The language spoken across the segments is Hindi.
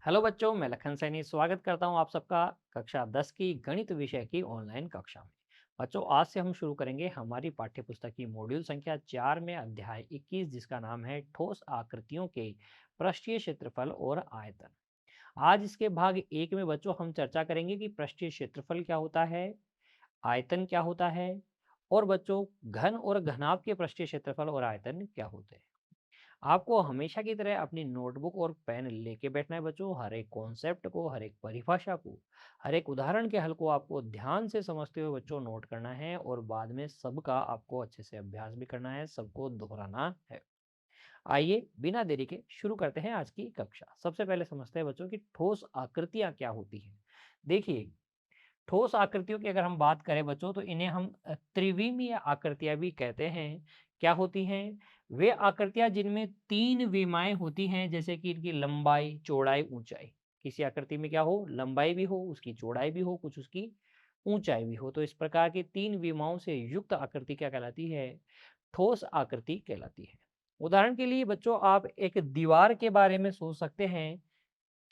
हेलो बच्चों, मैं लखन सैनी स्वागत करता हूं आप सबका कक्षा 10 की गणित विषय की ऑनलाइन कक्षा में। बच्चों, आज से हम शुरू करेंगे हमारी पाठ्य पुस्तक की मॉड्यूल संख्या 4 में अध्याय 21, जिसका नाम है ठोस आकृतियों के पृष्ठीय क्षेत्रफल और आयतन। आज इसके भाग एक में बच्चों हम चर्चा करेंगे कि पृष्ठीय क्षेत्रफल क्या होता है, आयतन क्या होता है, और बच्चों घन और घनाभ के पृष्ठीय क्षेत्रफल और आयतन क्या होते हैं। आपको हमेशा की तरह अपनी नोटबुक और पेन लेके बैठना है बच्चों। हर एक कॉन्सेप्ट को, हर एक परिभाषा को, हर एक उदाहरण के हल को आपको ध्यान से समझते हुए बच्चों नोट करना है, और बाद में सबका आपको अच्छे से अभ्यास भी करना है, सबको दोहराना है। आइए बिना देरी के शुरू करते हैं आज की कक्षा। सबसे पहले समझते हैं बच्चों की ठोस आकृतियां क्या होती हैं। देखिए, ठोस आकृतियों की अगर हम बात करें बच्चों, तो इन्हें हम त्रिविमीय आकृतियां भी कहते हैं। क्या होती हैं? वे आकृतियां जिनमें तीन विमाएं होती हैं, जैसे कि इनकी लंबाई, चौड़ाई, ऊंचाई। किसी आकृति में क्या हो, लंबाई भी हो, उसकी चौड़ाई भी हो, कुछ उसकी ऊंचाई भी हो। तो इस प्रकार की तीन विमाओं से युक्त आकृति क्या कहलाती है? ठोस आकृति कहलाती है। उदाहरण के लिए बच्चों, आप एक दीवार के बारे में सोच सकते हैं।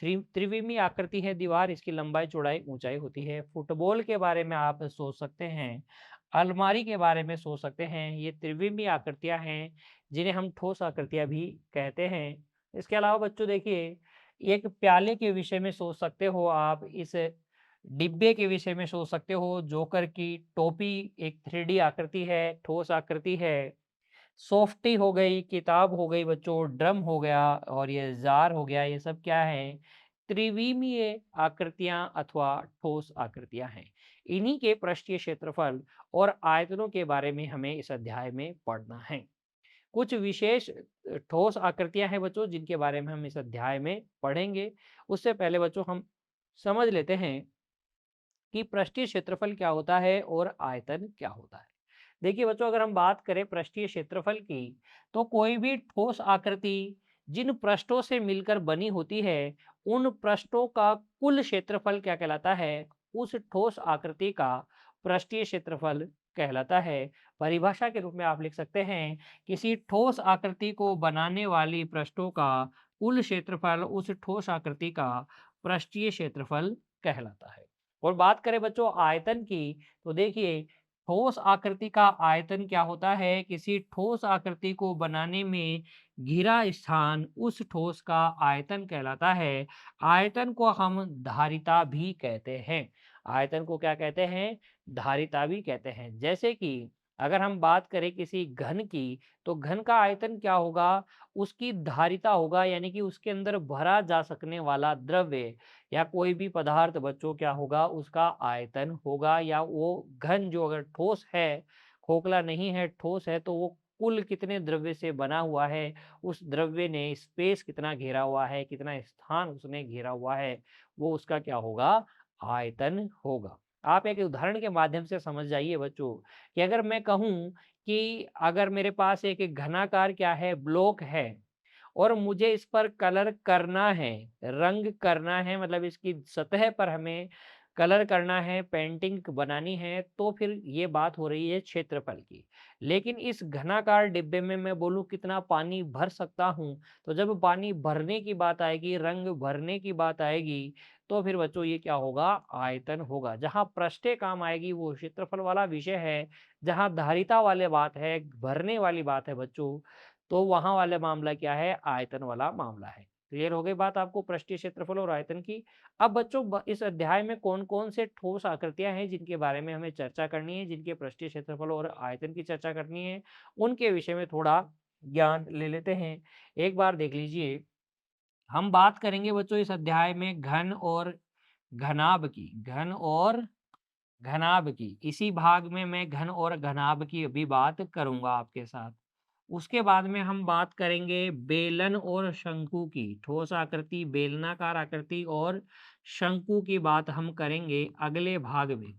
त्रिविमीय आकृति है दीवार, इसकी लंबाई, चौड़ाई, ऊंचाई होती है। फुटबॉल के बारे में आप सोच सकते हैं, अलमारी के बारे में सोच सकते हैं। ये त्रिविमीय आकृतियां हैं, जिन्हें हम ठोस आकृतियां भी कहते हैं। इसके अलावा बच्चों देखिए, एक प्याले के विषय में सोच सकते हो आप, इस डिब्बे के विषय में सोच सकते हो। जोकर की टोपी एक 3D आकृति है, ठोस आकृति है। सॉफ्टी हो गई, किताब हो गई बच्चों, ड्रम हो गया, और ये जार हो गया। ये सब क्या है? त्रिविमीय आकृतियां अथवा ठोस आकृतियां हैं। इन्हीं के पृष्ठीय क्षेत्रफल और आयतनों के बारे में हमें इस अध्याय में पढ़ना है। कुछ विशेष ठोस आकृतियां हैं बच्चों, जिनके बारे में हम इस अध्याय में पढ़ेंगे। उससे पहले बच्चों हम समझ लेते हैं कि पृष्ठीय क्षेत्रफल क्या होता है और आयतन क्या होता है। देखिए बच्चों, अगर हम बात करें पृष्ठीय क्षेत्रफल की, तो कोई भी ठोस आकृति जिन पृष्ठों से मिलकर बनी होती है, उन पृष्ठों का कुल क्षेत्रफल क्या कहलाता है? उस ठोस आकृति का पृष्ठीय क्षेत्रफल कहलाता है। परिभाषा के रूप में आप लिख सकते हैं, किसी ठोस आकृति को बनाने वाली पृष्ठों का कुल क्षेत्रफल उस ठोस आकृति का पृष्ठीय क्षेत्रफल कहलाता है। और बात करें बच्चों आयतन की, तो देखिए, ठोस आकृति का आयतन क्या होता है? किसी ठोस आकृति को बनाने में घिरा स्थान उस ठोस का आयतन कहलाता है। आयतन को हम धारिता भी कहते हैं। आयतन को क्या कहते हैं? धारिता भी कहते हैं। जैसे कि अगर हम बात करें किसी घन की, तो घन का आयतन क्या होगा? उसकी धारिता होगा, यानी कि उसके अंदर भरा जा सकने वाला द्रव्य या कोई भी पदार्थ बच्चों क्या होगा? उसका आयतन होगा। या वो घन जो अगर ठोस है, खोखला नहीं है, ठोस है, तो वो कुल कितने द्रव्य से बना हुआ है, उस द्रव्य ने स्पेस कितना घेरा हुआ है, कितना स्थान उसने घेरा हुआ है, वो उसका क्या होगा? आयतन होगा। आप एक उदाहरण के माध्यम से समझ जाइए बच्चों, कि अगर मैं कहूँ कि अगर मेरे पास एक घनाकार क्या है, ब्लॉक है, और मुझे इस पर कलर करना है, रंग करना है, मतलब इसकी सतह पर हमें कलर करना है, पेंटिंग बनानी है, तो फिर ये बात हो रही है क्षेत्रफल की। लेकिन इस घनाकार डिब्बे में मैं बोलूँ कितना पानी भर सकता हूँ, तो जब पानी भरने की बात आएगी, रंग भरने की बात आएगी, तो फिर बच्चों ये क्या होगा? आयतन होगा। जहाँ पृष्ठे काम आएगी वो क्षेत्रफल वाला विषय है, जहाँ धारिता वाले बात है, भरने वाली बात है बच्चों, तो वहाँ वाला मामला क्या है? आयतन वाला मामला है। क्लियर हो गई बात आपको पृष्ठीय क्षेत्रफल और आयतन की? अब बच्चों इस अध्याय में कौन-कौन से ठोस आकृतियाँ हैं जिनके बारे में हमें चर्चा करनी है, जिनके पृष्ठीय क्षेत्रफल और आयतन की चर्चा करनी है, उनके विषय में थोड़ा ज्ञान ले लेते हैं। एक बार देख लीजिए, हम बात करेंगे बच्चों इस अध्याय में घन और घनाभ की। घन और घनाभ की, इसी भाग में मैं घन और घनाभ की अभी बात करूंगा आपके साथ। उसके बाद में हम बात करेंगे बेलन और शंकु की। ठोस आकृति, बेलनाकार आकृति और शंकु की बात हम करेंगे अगले भाग में।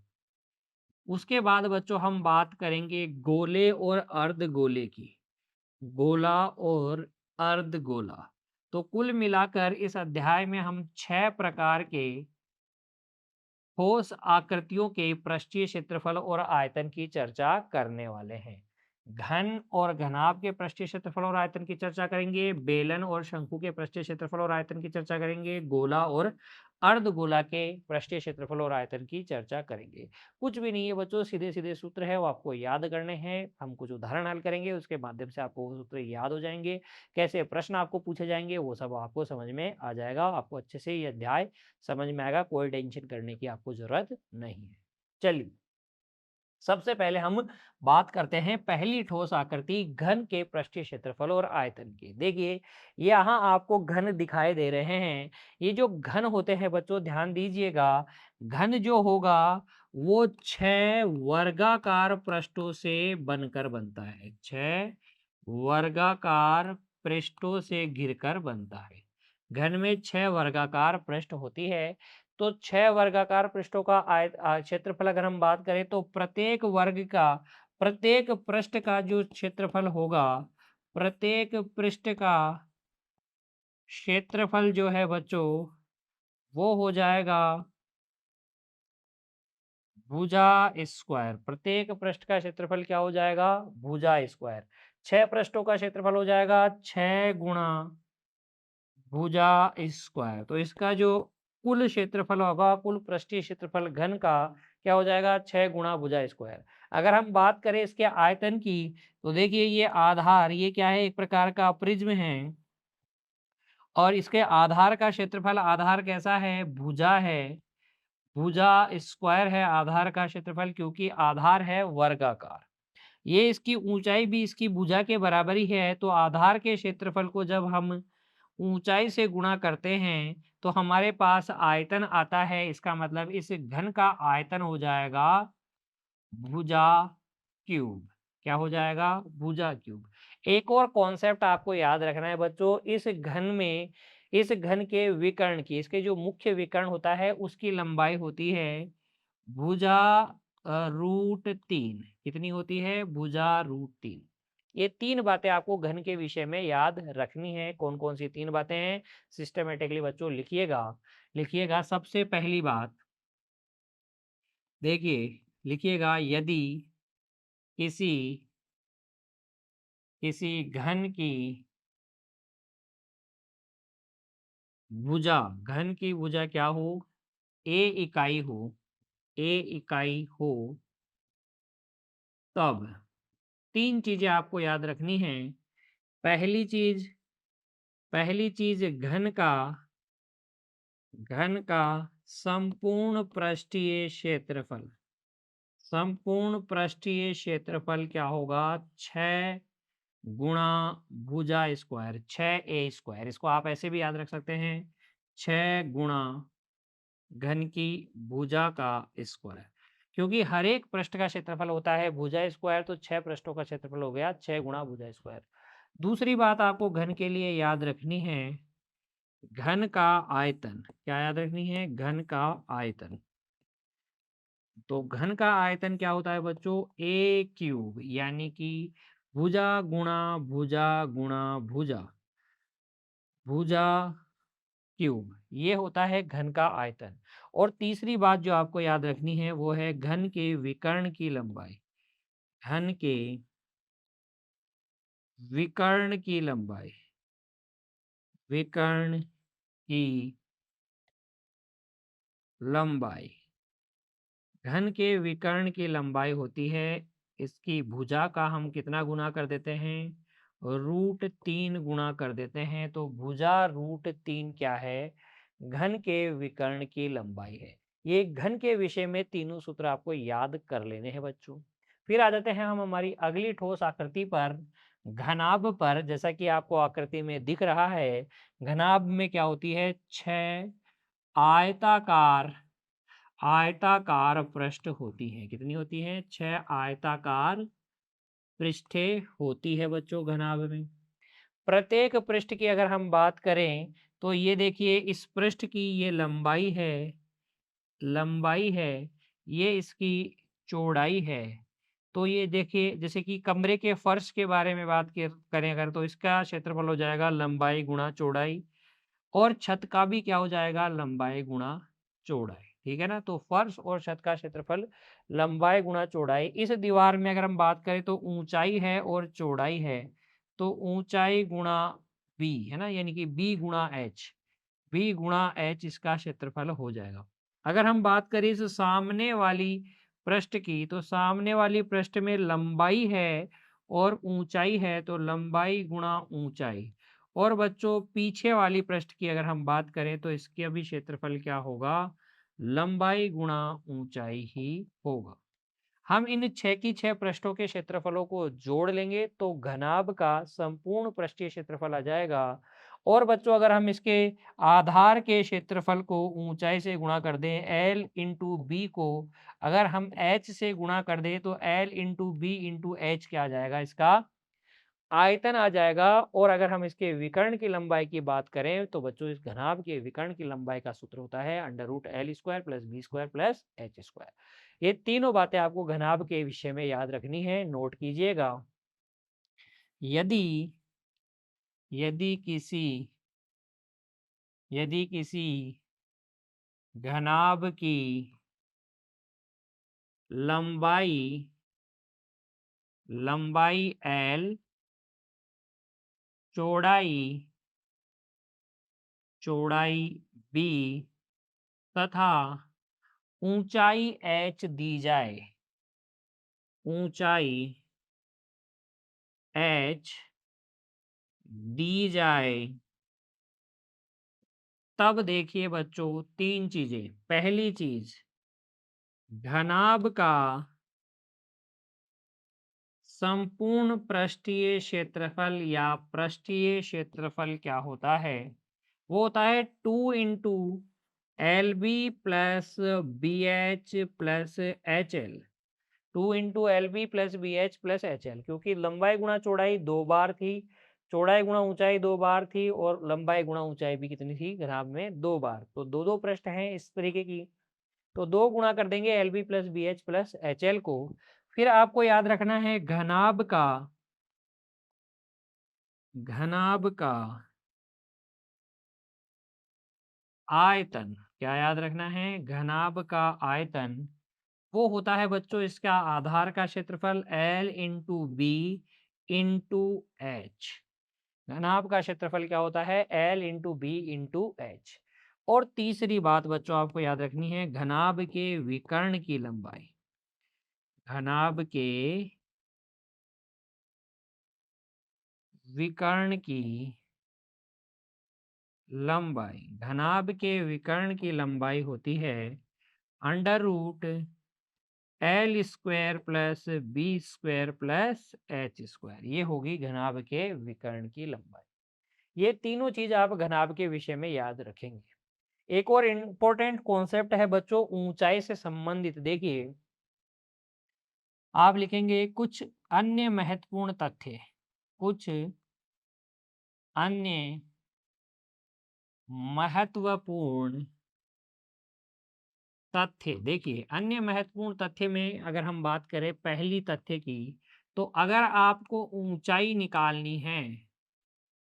उसके बाद बच्चों हम बात करेंगे गोले और अर्धगोले की। गोला और अर्धगोला। तो कुल मिलाकर इस अध्याय में हम 6 प्रकार के ठोस आकृतियों के पृष्ठीय क्षेत्रफल और आयतन की चर्चा करने वाले हैं। घन और घनाभ के पृष्ठीय क्षेत्रफल और आयतन की चर्चा करेंगे, बेलन और शंकु के पृष्ठीय क्षेत्रफल और आयतन की चर्चा करेंगे, गोला और अर्धगोला के पृष्ठीय क्षेत्रफल और आयतन की चर्चा करेंगे। कुछ भी नहीं है बच्चों, सीधे-सीधे सूत्र है, वो आपको याद करने हैं। हम कुछ उदाहरण हल करेंगे, उसके माध्यम से आपको वो सूत्र याद हो जाएँगे। कैसे प्रश्न आपको पूछे जाएँगे, वो सब आपको समझ में आ जाएगा। आपको अच्छे से ये अध्याय समझ में आएगा, कोई टेंशन करने की आपको ज़रूरत नहीं है। चलिए, सबसे पहले हम बात करते हैं पहली ठोस आकृति घन के पृष्ठीय क्षेत्रफल और आयतन की। देखिए, यहाँ आपको घन दिखाई दे रहे हैं। ये जो घन होते हैं बच्चों, ध्यान दीजिएगा, घन जो होगा वो 6 वर्गाकार पृष्ठों से बनकर बनता है। 6 वर्गाकार पृष्ठों से घिरकर बनता है। घन में 6 वर्गाकार पृष्ठ होती है। तो 6 वर्गाकार पृष्ठों का क्षेत्रफल अगर हम बात करें तो प्रत्येक पृष्ठ का जो क्षेत्रफल होगा, प्रत्येक पृष्ठ का क्षेत्रफल जो है बच्चों, वो हो जाएगा भुजा स्क्वायर। प्रत्येक पृष्ठ का क्षेत्रफल क्या हो जाएगा? भुजा स्क्वायर। 6 पृष्ठों का क्षेत्रफल हो जाएगा 6 गुणा भुजा स्क्वायर। तो इसका जो कुल क्षेत्रफल होगा, कुल पृष्ठीय क्षेत्रफल घन का क्या हो जाएगा? 6 गुणा भुजा स्क्वायर। अगर हम बात करें इसके आयतन की, तो देखिए ये आधार, ये क्या है? एक प्रकार का प्रिज्म है और इसके आधार का क्षेत्रफल, आधार कैसा है? भुजा है। भुजा स्क्वायर है आधार का क्षेत्रफल, क्योंकि आधार है वर्गाकार। ये इसकी ऊंचाई भी इसकी भुजा के बराबर ही है। तो आधार के क्षेत्रफल को जब हम ऊंचाई से गुणा करते हैं तो हमारे पास आयतन आता है। इसका मतलब इस घन का आयतन हो जाएगा भुजा क्यूब। क्या हो जाएगा? भुजा क्यूब। एक और कॉन्सेप्ट आपको याद रखना है बच्चों, इस घन के विकर्ण की, इसके जो मुख्य विकर्ण होता है उसकी लंबाई होती है भुजा रूट 3। कितनी होती है? भुजा रूट 3। ये 3 बातें आपको घन के विषय में याद रखनी है। कौन-कौन सी 3 बातें हैं? सिस्टमैटिकली बच्चों लिखिएगा। लिखिएगा, सबसे पहली बात, देखिए, लिखिएगा, यदि किसी किसी घन की भुजा, घन की भुजा क्या हो? ए इकाई हो, ए इकाई हो, तब 3 चीजें आपको याद रखनी है। पहली चीज, घन का संपूर्ण पृष्ठीय क्षेत्रफल, संपूर्ण पृष्ठीय क्षेत्रफल क्या होगा? 6 गुणा भुजा स्क्वायर, 6a स्क्वायर। इसको आप ऐसे भी याद रख सकते हैं, 6 गुणा घन की भुजा का स्क्वायर। क्योंकि हर एक पृष्ठ का क्षेत्रफल होता है भुजा स्क्वायर, तो 6 पृष्ठों का क्षेत्रफल हो गया 6 गुणा भुजा स्क्वायर। दूसरी बात आपको घन के लिए याद रखनी है, घन का आयतन। क्या याद रखनी है? घन का आयतन। तो घन का आयतन क्या होता है बच्चों? ए क्यूब, यानी कि भुजा गुणा भुजा गुणा भुजा, भुजा क्यूब, ये होता है घन का आयतन। और तीसरी बात जो आपको याद रखनी है वो है घन के विकर्ण की लंबाई। घन के विकर्ण की लंबाई, विकर्ण की लंबाई, घन के विकर्ण की लंबाई होती है, इसकी भुजा का हम कितना गुना कर देते हैं? रूट 3 गुना कर देते हैं। तो भुजा रूट 3 क्या है? घन के विकर्ण की लंबाई है। ये घन के विषय में तीनों सूत्र आपको याद कर लेने हैं बच्चों। फिर आ जाते हैं हम हमारी अगली ठोस आकृति पर, घनाभ पर। जैसा कि आपको आकृति में दिख रहा है, घनाभ में क्या होती है? 6 आयताकार आयताकार पृष्ठ होती है। कितनी होती है? 6 आयताकार पृष्ठें होती है बच्चों घनाभ में। प्रत्येक पृष्ठ की अगर हम बात करें तो ये देखिए, इस पृष्ठ की ये लंबाई है, ये इसकी चौड़ाई है। तो ये देखिए, जैसे कि कमरे के फर्श के बारे में बात करें अगर, तो इसका क्षेत्रफल हो जाएगा लंबाई गुणा चौड़ाई, और छत का भी क्या हो जाएगा? लंबाई गुणा चौड़ाई। ठीक है ना। तो फर्श और छत का क्षेत्रफल लंबाई गुणा चौड़ाई। इस दीवार में अगर हम बात करें तो ऊंचाई है और चौड़ाई है, तो ऊंचाई गुणा बी है ना, यानी कि बी गुणा एच, बी गुणा एच इसका क्षेत्रफल हो जाएगा। अगर हम बात करें इस सामने वाली पृष्ठ की, तो सामने वाली पृष्ठ में लंबाई है और ऊंचाई है, तो लंबाई गुणा ऊंचाई। और बच्चों पीछे वाली पृष्ठ की अगर हम बात करें तो इसके भी क्षेत्रफल क्या होगा, लंबाई गुणा ऊंचाई ही होगा। हम इन 6 की 6 पृष्ठों के क्षेत्रफलों को जोड़ लेंगे तो घनाभ का संपूर्ण पृष्ठीय क्षेत्रफल आ जाएगा। और बच्चों अगर हम इसके आधार के क्षेत्रफल को ऊंचाई से गुणा कर दें, एल इंटू बी को अगर हम एच से गुणा कर दें तो L into B into H क्या आ जाएगा, इसका आयतन आ जाएगा। और अगर हम इसके विकर्ण की लंबाई की बात करें तो बच्चों इस घनाभ के विकर्ण की लंबाई का सूत्र होता है under root L square plus B square plus H square. ये तीनों बातें आपको घनाभ के विषय में याद रखनी है, नोट कीजिएगा। यदि यदि किसी यदि किसी घनाभ की लंबाई लंबाई एल, चौड़ाई चौड़ाई बी तथा ऊंचाई एच दी जाए, ऊंचाई एच दी जाए, तब देखिए बच्चों तीन चीजें। पहली चीज, घनाभ का संपूर्ण पृष्ठीय क्षेत्रफल या पृष्ठीय क्षेत्रफल क्या होता है, वो होता है 2 into L B plus B H plus H L. 2 into L B plus B H plus H L, क्योंकि लंबाई गुणा चौड़ाई 2 बार थी, चौड़ाई गुणा ऊंचाई 2 बार थी और लंबाई गुणा ऊंचाई भी कितनी थी घनाभ में 2 बार, तो दो दो पृष्ठ हैं इस तरीके की। तो 2 गुणा कर देंगे L B plus B H plus H L को। फिर आपको याद रखना है घनाभ का आयतन। क्या याद रखना है, घनाभ का आयतन वो होता है बच्चों इसका आधार का क्षेत्रफल L into B into H. घनाभ का क्षेत्रफल क्या होता है, L into B into H. और तीसरी बात बच्चों आपको याद रखनी है, घनाभ के विकर्ण की लंबाई, घनाभ के विकर्ण की लंबाई, घनाभ के विकर्ण की लंबाई होती है under root L square plus B square plus H square. ये होगी घनाभ के विकर्ण की लंबाई। ये तीनों चीज आप घनाभ के विषय में याद रखेंगे। एक और इंपॉर्टेंट कॉन्सेप्ट है बच्चों ऊंचाई से संबंधित। देखिए आप लिखेंगे कुछ अन्य महत्वपूर्ण तथ्य, कुछ अन्य महत्वपूर्ण तथ्य। देखिए अन्य महत्वपूर्ण तथ्य में अगर हम बात करें पहली तथ्य की, तो अगर आपको ऊंचाई निकालनी है,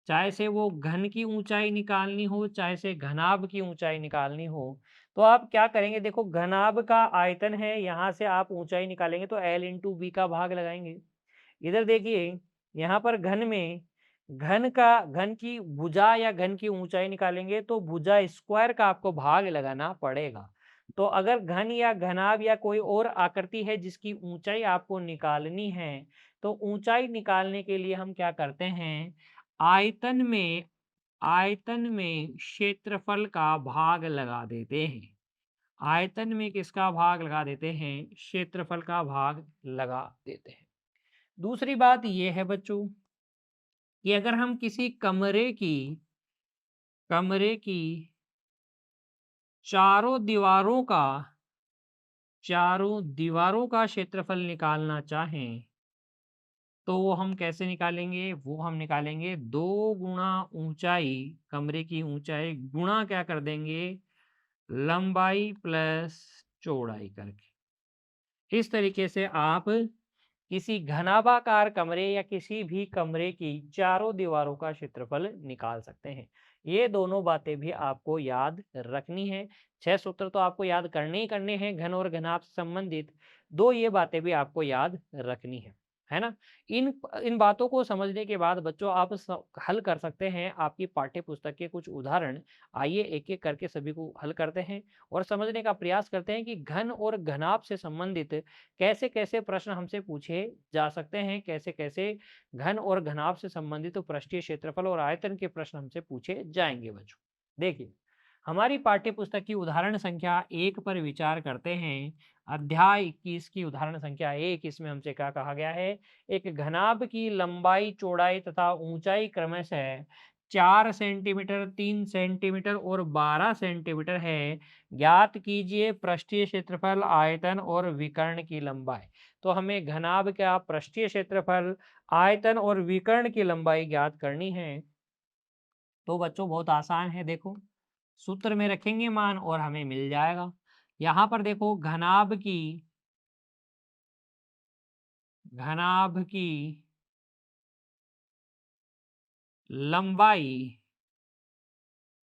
चाहे से वो घन की ऊंचाई निकालनी हो चाहे से घनाभ की ऊंचाई निकालनी हो, तो आप क्या करेंगे, देखो घनाभ का आयतन है, यहाँ से आप ऊंचाई निकालेंगे तो एल इंटू बी का भाग लगाएंगे। इधर देखिए यहाँ पर घन में घन की भुजा या घन की ऊंचाई निकालेंगे तो भुजा स्क्वायर का आपको भाग लगाना पड़ेगा। तो अगर घन या घनाभ या कोई और आकृति है जिसकी ऊंचाई आपको निकालनी है, तो ऊंचाई निकालने के लिए हम क्या करते हैं, आयतन में क्षेत्रफल का भाग लगा देते हैं। आयतन में किसका भाग लगा देते हैं, क्षेत्रफल का भाग लगा देते हैं। दूसरी बात यह है बच्चों कि अगर हम किसी कमरे की चारों दीवारों का क्षेत्रफल निकालना चाहें, तो वो हम कैसे निकालेंगे, वो हम निकालेंगे 2 गुणा ऊंचाई, कमरे की ऊंचाई गुणा क्या कर देंगे, लंबाई प्लस चौड़ाई करके। इस तरीके से आप किसी घनाभाकार कमरे या किसी भी कमरे की चारों दीवारों का क्षेत्रफल निकाल सकते हैं। ये दोनों बातें भी आपको याद रखनी है। 6 सूत्र तो आपको याद करने ही करने हैं घन और घनाभ से संबंधित, 2 ये बातें भी आपको याद रखनी है ना? इन बातों को समझने के बाद बच्चों आप हल कर सकते हैं आपकी पाठ्य पुस्तक के कुछ उदाहरण। आइए एक-एक करके सभी को हल करते हैं और समझने का प्रयास करते हैं कि घन और घनाभ से संबंधित कैसे-कैसे प्रश्न हमसे पूछे जा सकते हैं, कैसे-कैसे घन और घनाभ से संबंधित पृष्ठीय क्षेत्रफल और आयतन के प्रश्न हमसे पूछे जाएंगे बच्चों। देखिए, हमारी पाठ्य पुस्तक की उदाहरण संख्या 1 पर विचार करते हैं। अध्याय 21 की उदाहरण संख्या 1, इसमें हमसे क्या कहा गया है? एक घनाभ की लंबाई, चौड़ाई तथा ऊंचाई क्रमशः 4 सेंटीमीटर, 3 सेंटीमीटर और 12 सेंटीमीटर है। ज्ञात कीजिए पृष्ठीय क्षेत्रफल, आयतन और विकर्ण की लंबाई। तो हमें घनाभ का पृष्ठीय क्षेत्रफल, आयतन और विकर्ण की लंबाई ज्ञात करनी है। तो बच्चों बहुत आसान है, देखो सूत्र में रखेंगे मान और हमें मिल जाएगा। यहाँ पर देखो घनाभ की लंबाई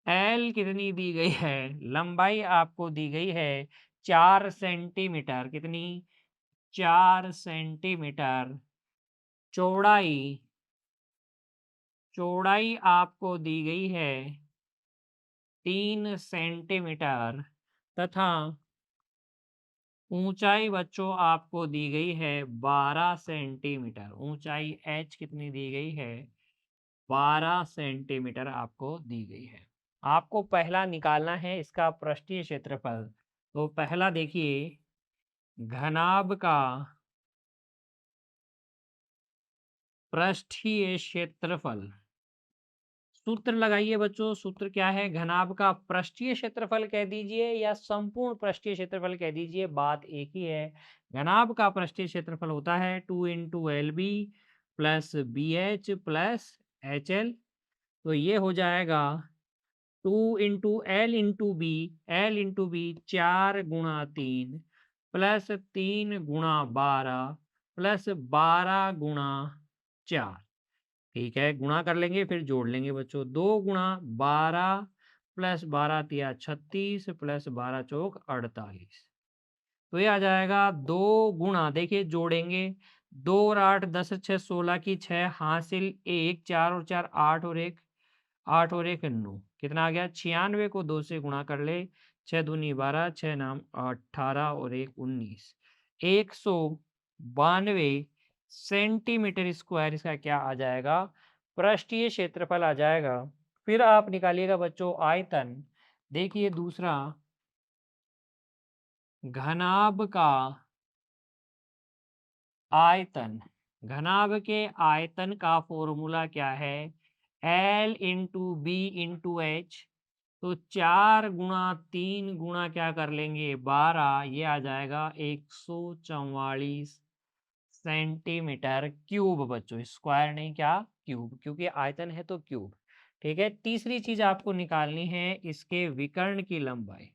एल कितनी दी गई है? लंबाई आपको दी गई है 4 सेंटीमीटर। कितनी? 4 सेंटीमीटर। चौड़ाई चौड़ाई आपको दी गई है 3 सेंटीमीटर तथा ऊंचाई बच्चों आपको दी गई है 12 सेंटीमीटर। ऊंचाई एच कितनी दी गई है? 12 सेंटीमीटर आपको दी गई है। आपको पहला निकालना है इसका पृष्ठीय क्षेत्रफल। तो पहला देखिए, घनाभ का पृष्ठीय क्षेत्रफल। सूत्र लगाइए बच्चों, सूत्र क्या है? घनाभ का पृष्ठीय क्षेत्रफल कह दीजिए या संपूर्ण पृष्ठीय क्षेत्रफल कह दीजिए, बात एक ही है। घनाभ का पृष्ठीय क्षेत्रफल होता है 2 into L B plus B H plus H L. तो ये हो जाएगा 2 into B L into B 4 गुणा 3 प्लस 3 गुणा 12 प्लस 12 गुणा 4। ठीक है, गुणा कर लेंगे फिर जोड़ लेंगे बच्चों। 2 गुणा 12 प्लस 12 तिया 36 प्लस 12 चौक 48। तो ये आ जाएगा 2 गुणा, देखिए जोड़ेंगे 2 और 8 10 6 16 की 6 हासिल 1 4 और 4 8 और 1 8 और 1 9। कितना आ गया? 96 को 2 से गुणा कर ले। 6 दूनी 12, 6 नाम 18 और 1 19। 192 सेंटीमीटर स्क्वायर इसका क्या आ जाएगा? पृष्ठीय क्षेत्रफल आ जाएगा। फिर आप निकालिएगा बच्चों आयतन। देखिए दूसरा, घनाभ का आयतन। घनाभ के आयतन का फॉर्मूला क्या है? L into B into H. तो 4 गुणा 3 गुणा क्या कर लेंगे? 12। ये आ जाएगा 144 सेंटीमीटर क्यूब बच्चों। स्क्वायर नहीं, क्या? क्यूब, क्योंकि आयतन है तो क्यूब। ठीक है, तीसरी चीज आपको निकालनी है इसके विकर्ण की लंबाई।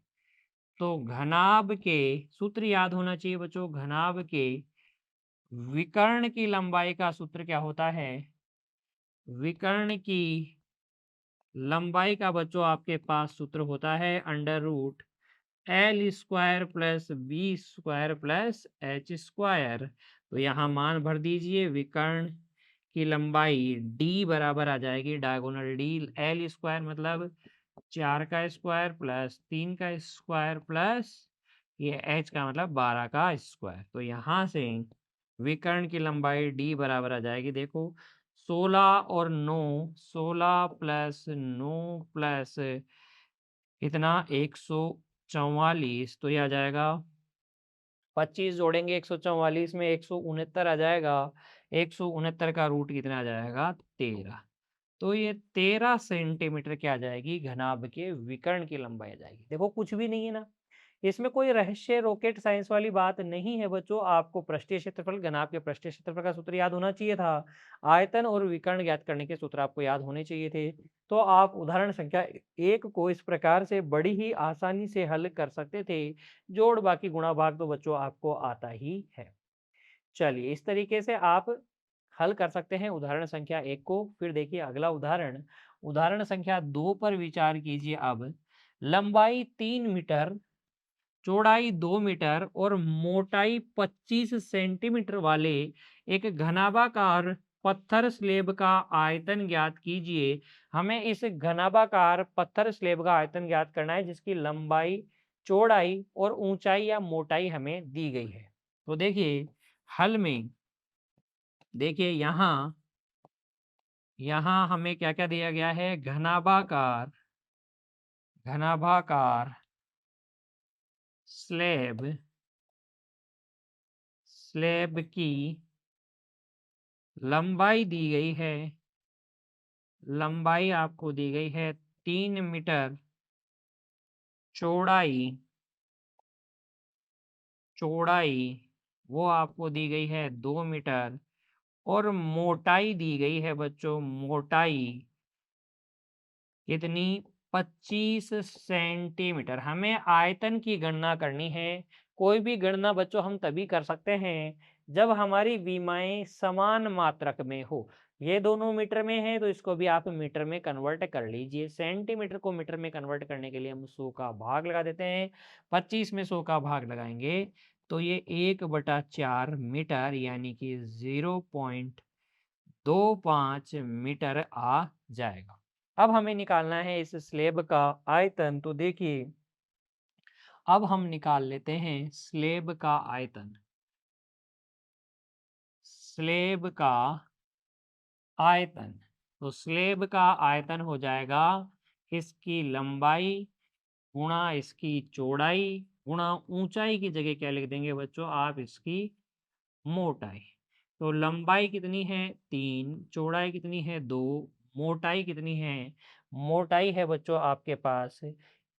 तो घनाभ के सूत्र याद होना चाहिए बच्चों। घनाभ के विकर्ण की लंबाई का सूत्र क्या होता है? विकर्ण की लंबाई का बच्चों आपके पास सूत्र होता है under root L square plus B square plus H square. तो यहाँ मान भर दीजिए। विकर्ण की लंबाई डी बराबर आ जाएगी डायगोनल डी। एल स्क्वायर मतलब 4 का स्क्वायर प्लस 3 का स्क्वायर प्लस ये एच का मतलब 12 का स्क्वायर। तो यहाँ से विकर्ण की लंबाई डी बराबर आ जाएगी, देखो 16 और 9, 16 प्लस 9 प्लस कितना? 144। तो ये आ जाएगा 25 जोड़ेंगे 144 में 169 आ जाएगा। 169 का रूट कितना आ जाएगा? 13। तो ये 13 सेंटीमीटर क्या आ जाएगी? घनाभ के विकर्ण की लंबाई आ जाएगी। देखो कुछ भी नहीं है ना, इसमें कोई रहस्य रॉकेट साइंस वाली बात नहीं है बच्चों। आपको पृष्ठीय क्षेत्रफल, घनाभ के पृष्ठीय क्षेत्रफल का सूत्र याद होना चाहिए था। आयतन और विकर्ण ज्ञात करने के सूत्र आपको याद होने चाहिए थे। तो आप उदाहरण संख्या 1 को इस प्रकार से बड़ी ही आसानी से हल कर सकते थे। जोड़ बाकी गुणा भाग तो बच्चों आपको आता ही है। चलिए इस तरीके से आप हल कर सकते हैं उदाहरण संख्या 1 को। फिर देखिए अगला उदाहरण। उदाहरण संख्या 2 पर विचार कीजिए अब। लंबाई 3 मीटर, चौड़ाई 2 मीटर और मोटाई 25 सेंटीमीटर वाले एक घनाभाकार पत्थर स्लेब का आयतन ज्ञात कीजिए। हमें इस घनाभाकार पत्थर स्लेब का आयतन ज्ञात करना है जिसकी लंबाई, चौड़ाई और ऊंचाई या मोटाई हमें दी गई है। तो देखिए हल में, देखिए यहाँ हमें क्या क्या दिया गया है। घनाभाकार घनाभाकार स्लेब स्लेब की लंबाई दी गई है। लंबाई आपको दी गई है 3 मीटर, चौड़ाई चौड़ाई वो आपको दी गई है 2 मीटर और मोटाई दी गई है बच्चों, मोटाई कितनी, 25 सेंटीमीटर। हमें आयतन की गणना करनी है। कोई भी गणना बच्चों हम तभी कर सकते हैं जब हमारी विमाएं समान मात्रक में हो। ये दोनों मीटर में है तो इसको भी आप मीटर में कन्वर्ट कर लीजिए। सेंटीमीटर को मीटर में कन्वर्ट करने के लिए हम 100 का भाग लगा देते हैं। 25 में 100 का भाग लगाएंगे तो ये 1/4 मीटर यानी कि 0.25 मीटर आ जाएगा। अब हमें निकालना है इस स्लेब का आयतन। तो देखिए अब हम निकाल लेते हैं स्लेब का आयतन। स्लेब का आयतन, तो स्लेब का आयतन हो जाएगा इसकी लंबाई गुणा इसकी चौड़ाई गुणा ऊंचाई की जगह क्या लिख देंगे बच्चों आप, इसकी मोटाई। तो लंबाई कितनी है 3, चौड़ाई कितनी है 2, मोटाई कितनी है, मोटाई है बच्चों आपके पास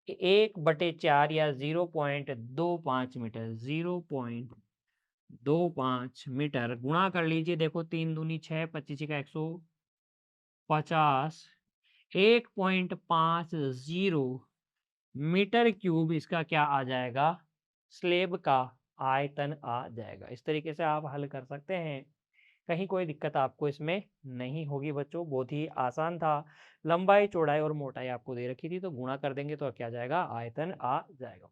1/4 या 0.25 मीटर, 0.25 मीटर। गुणा कर लीजिए, देखो 3 दूनी 6, 25 का 150, 1.50 मीटर क्यूब इसका क्या आ जाएगा, स्लेब का आयतन आ जाएगा। इस तरीके से आप हल कर सकते हैं। कहीं कोई दिक्कत आपको इसमें नहीं होगी बच्चों, बहुत ही आसान था। लंबाई, चौड़ाई और मोटाई आपको दे रखी थी तो गुणा कर देंगे तो क्या जाएगा, आयतन आ जाएगा।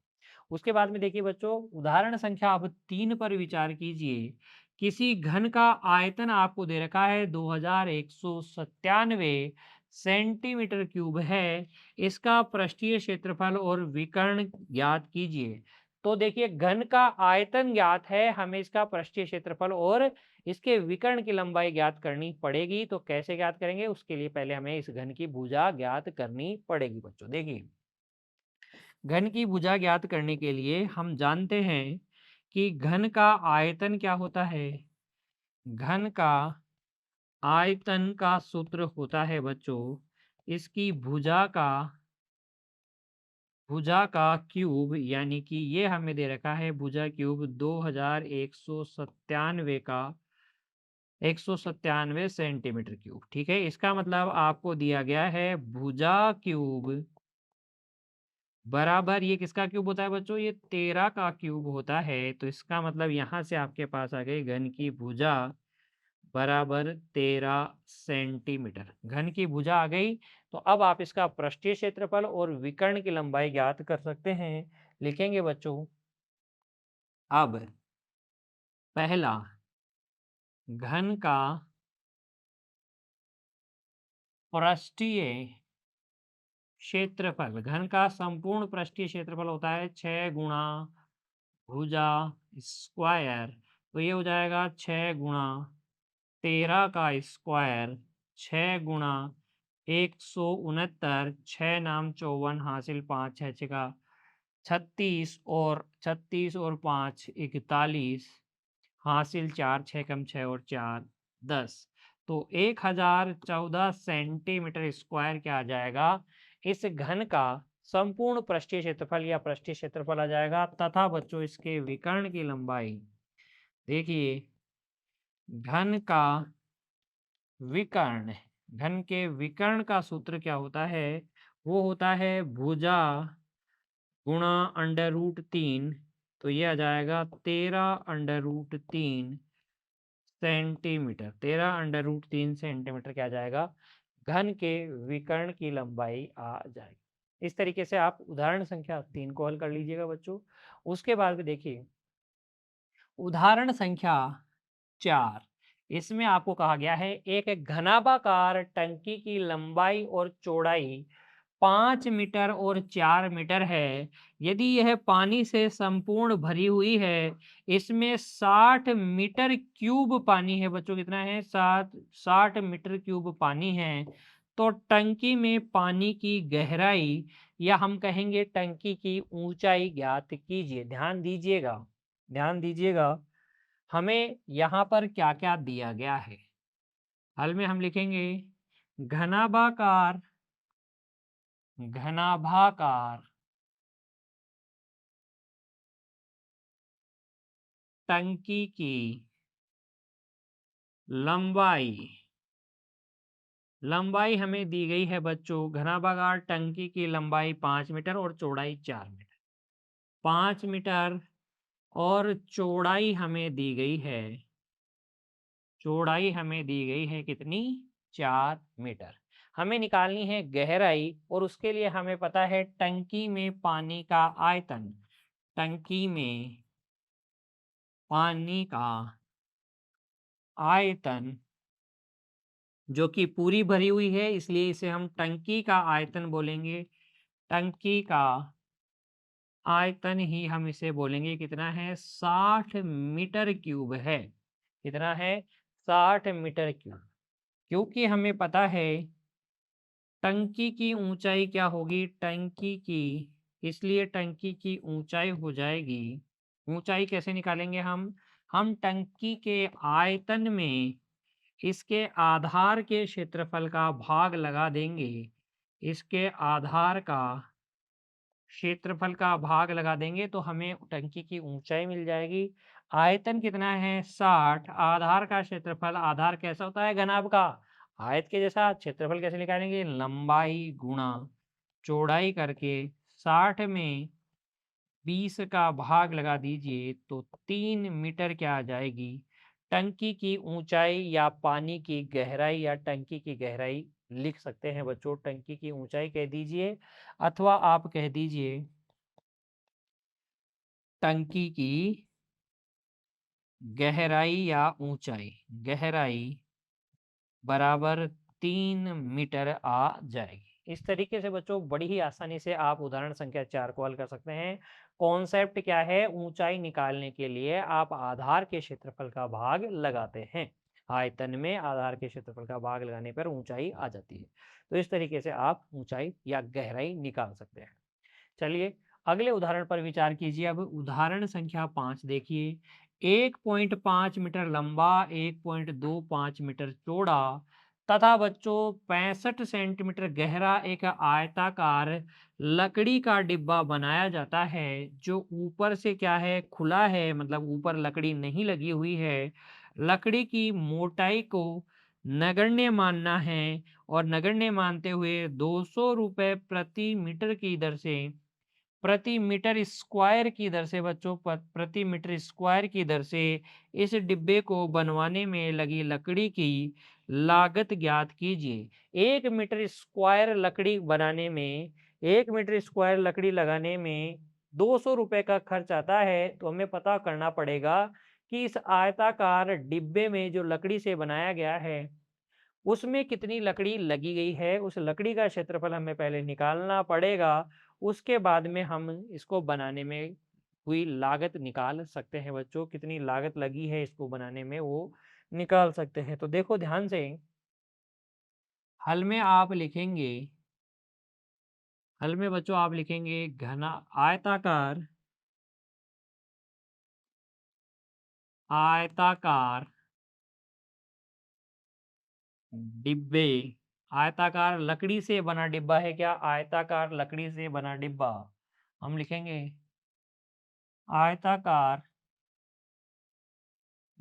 उसके बाद में देखिए बच्चों उदाहरण संख्या अब 3 पर विचार कीजिए। किसी घन का आयतन आपको दे रखा है 2197 सेंटीमीटर क्यूब है। इसका पृष्ठीय क्षेत्रफल और विकर्ण ज्ञात कीजिए। तो देखिए घन का आयतन ज्ञात है, हमें इसका पृष्ठीय क्षेत्रफल और इसके विकर्ण की लंबाई ज्ञात करनी पड़ेगी। तो कैसे ज्ञात करेंगे, उसके लिए पहले हमें इस घन की भुजा ज्ञात करनी पड़ेगी बच्चों। देखिए घन की भुजा ज्ञात करने के लिए हम जानते हैं कि घन का आयतन क्या होता है। घन का आयतन का सूत्र होता है बच्चों इसकी भुजा का क्यूब, यानी कि ये हमें दे रखा है भुजा क्यूब 2197 का 197 सेंटीमीटर क्यूब। ठीक है, इसका मतलब आपको दिया गया है भुजा क्यूब बराबर, ये किसका क्यूब होता है बच्चों, ये 13 का क्यूब होता है। तो इसका मतलब यहाँ से आपके पास आ गई घन की भुजा बराबर 13 सेंटीमीटर। घन की भुजा आ गई। तो अब आप इसका पृष्ठीय क्षेत्रफल और विकर्ण की लंबाई ज्ञात कर सकते हैं। लिखेंगे बच्चों अब पहला, घन का पृष्ठीय क्षेत्रफल, घन का संपूर्ण पृष्ठीय क्षेत्रफल होता है 6 गुणा भुजा स्क्वायर। तो ये हो जाएगा 6 गुणा 13 का स्क्वायर, 6 गुणा 169, 6 नाम 54 हासिल 5 6 का 36 और 5 41 हासिल 4 6 कम 6 और 4 10। तो 1014 सेंटीमीटर स्क्वायर क्या आ जाएगा, इस घन का संपूर्ण पृष्ठीय क्षेत्रफल या पृष्ठीय क्षेत्रफल आ जाएगा। तथा बच्चों इसके विकर्ण की लंबाई, देखिए घन का विकर्ण, घन के विकर्ण का सूत्र क्या होता है, वो होता है भुजा गुणा √3। तो ये आ जाएगा 13√3 सेंटीमीटर। 13√3 सेंटीमीटर क्या आ जाएगा, घन के विकर्ण की लंबाई आ जाएगी। इस तरीके से आप उदाहरण संख्या 3 को हल कर लीजिएगा बच्चों। उसके बाद में देखिए उदाहरण संख्या 4, इसमें आपको कहा गया है एक घनाभाकार टंकी की लंबाई और चौड़ाई 5 मीटर और 4 मीटर है। यदि यह पानी से संपूर्ण भरी हुई है, इसमें 60 मीटर क्यूब पानी है बच्चों, कितना है? 60 मीटर क्यूब पानी है। तो टंकी में पानी की गहराई या हम कहेंगे टंकी की ऊंचाई ज्ञात कीजिए। ध्यान दीजिएगा, हमें यहाँ पर क्या-क्या दिया गया है। हल में हम लिखेंगे घनाभाकार घनाभाकार टंकी की लंबाई लंबाई हमें दी गई है बच्चों। घनाभागार टंकी की लंबाई 5 मीटर और चौड़ाई 4 मीटर। 5 मीटर और चौड़ाई हमें दी गई है। चौड़ाई हमें दी गई है कितनी? 4 मीटर। हमें निकालनी है गहराई और उसके लिए हमें पता है टंकी में पानी का आयतन। टंकी में पानी का आयतन जो कि पूरी भरी हुई है, इसलिए इसे हम टंकी का आयतन बोलेंगे। टंकी का आयतन ही हम इसे बोलेंगे कितना है? 60 मीटर क्यूब है। कितना है? 60 मीटर क्यूब। क्योंकि हमें पता है टंकी की ऊंचाई क्या होगी? टंकी की, इसलिए टंकी की ऊंचाई हो जाएगी। ऊंचाई कैसे निकालेंगे हम? हम टंकी के आयतन में इसके आधार के क्षेत्रफल का भाग लगा देंगे। इसके आधार का क्षेत्रफल का भाग लगा देंगे तो हमें टंकी की ऊंचाई मिल जाएगी। आयतन कितना है? 60। आधार का क्षेत्रफल, आधार कैसा होता है? घनाभ का। आयत के जैसा। क्षेत्रफल कैसे निकालेंगे? लंबाई गुणा चौड़ाई करके 60 में 20 का भाग लगा दीजिए तो 3 मीटर क्या आ जाएगी? टंकी की ऊंचाई या पानी की गहराई या टंकी की गहराई लिख सकते हैं बच्चों। टंकी की ऊंचाई कह दीजिए अथवा आप कह दीजिए टंकी की गहराई या ऊंचाई। गहराई बराबर 3 मीटर आ जाएगी। इस तरीके से बच्चों बड़ी ही आसानी से आप उदाहरण संख्या 4 को हल कर सकते हैं। कॉन्सेप्ट क्या है? ऊंचाई निकालने के लिए आप आधार के क्षेत्रफल का भाग लगाते हैं। आयतन में आधार के क्षेत्रफल का भाग लगाने पर ऊंचाई आ जाती है। तो इस तरीके से आप ऊंचाई या गहराई निकाल सकते हैं। चलिए अगले उदाहरण पर विचार कीजिए। अब उदाहरण संख्या 5 देखिए। 1.5 मीटर लंबा, 1.25 मीटर चौड़ा तथा बच्चों 65 सेंटीमीटर गहरा एक आयताकार लकड़ी का डिब्बा बनाया जाता है जो ऊपर से क्या है? खुला है, मतलब ऊपर लकड़ी नहीं लगी हुई है। लकड़ी की मोटाई को नगण्य मानना है और नगण्य मानते हुए 200 रुपये प्रति मीटर की दर से, प्रति मीटर स्क्वायर की दर से बच्चों, प्रति मीटर स्क्वायर की दर से इस डिब्बे को बनवाने में लगी लकड़ी की लागत ज्ञात कीजिए। 1 मीटर स्क्वायर लकड़ी बनाने में, 1 मीटर स्क्वायर लकड़ी लगाने में 200 रुपए का खर्च आता है। तो हमें पता करना पड़ेगा कि इस आयताकार डिब्बे में जो लकड़ी से बनाया गया है उसमें कितनी लकड़ी लगी गई है। उस लकड़ी का क्षेत्रफल हमें पहले निकालना पड़ेगा। उसके बाद में हम इसको बनाने में हुई लागत निकाल सकते हैं बच्चों। कितनी लागत लगी है इसको बनाने में वो निकाल सकते हैं। तो देखो ध्यान से, हल में आप लिखेंगे, हल में बच्चों आप लिखेंगे घना आयताकार, आयताकार डिब्बे। आयताकार लकड़ी से बना डिब्बा है क्या? आयताकार लकड़ी से बना डिब्बा। हम लिखेंगे आयताकार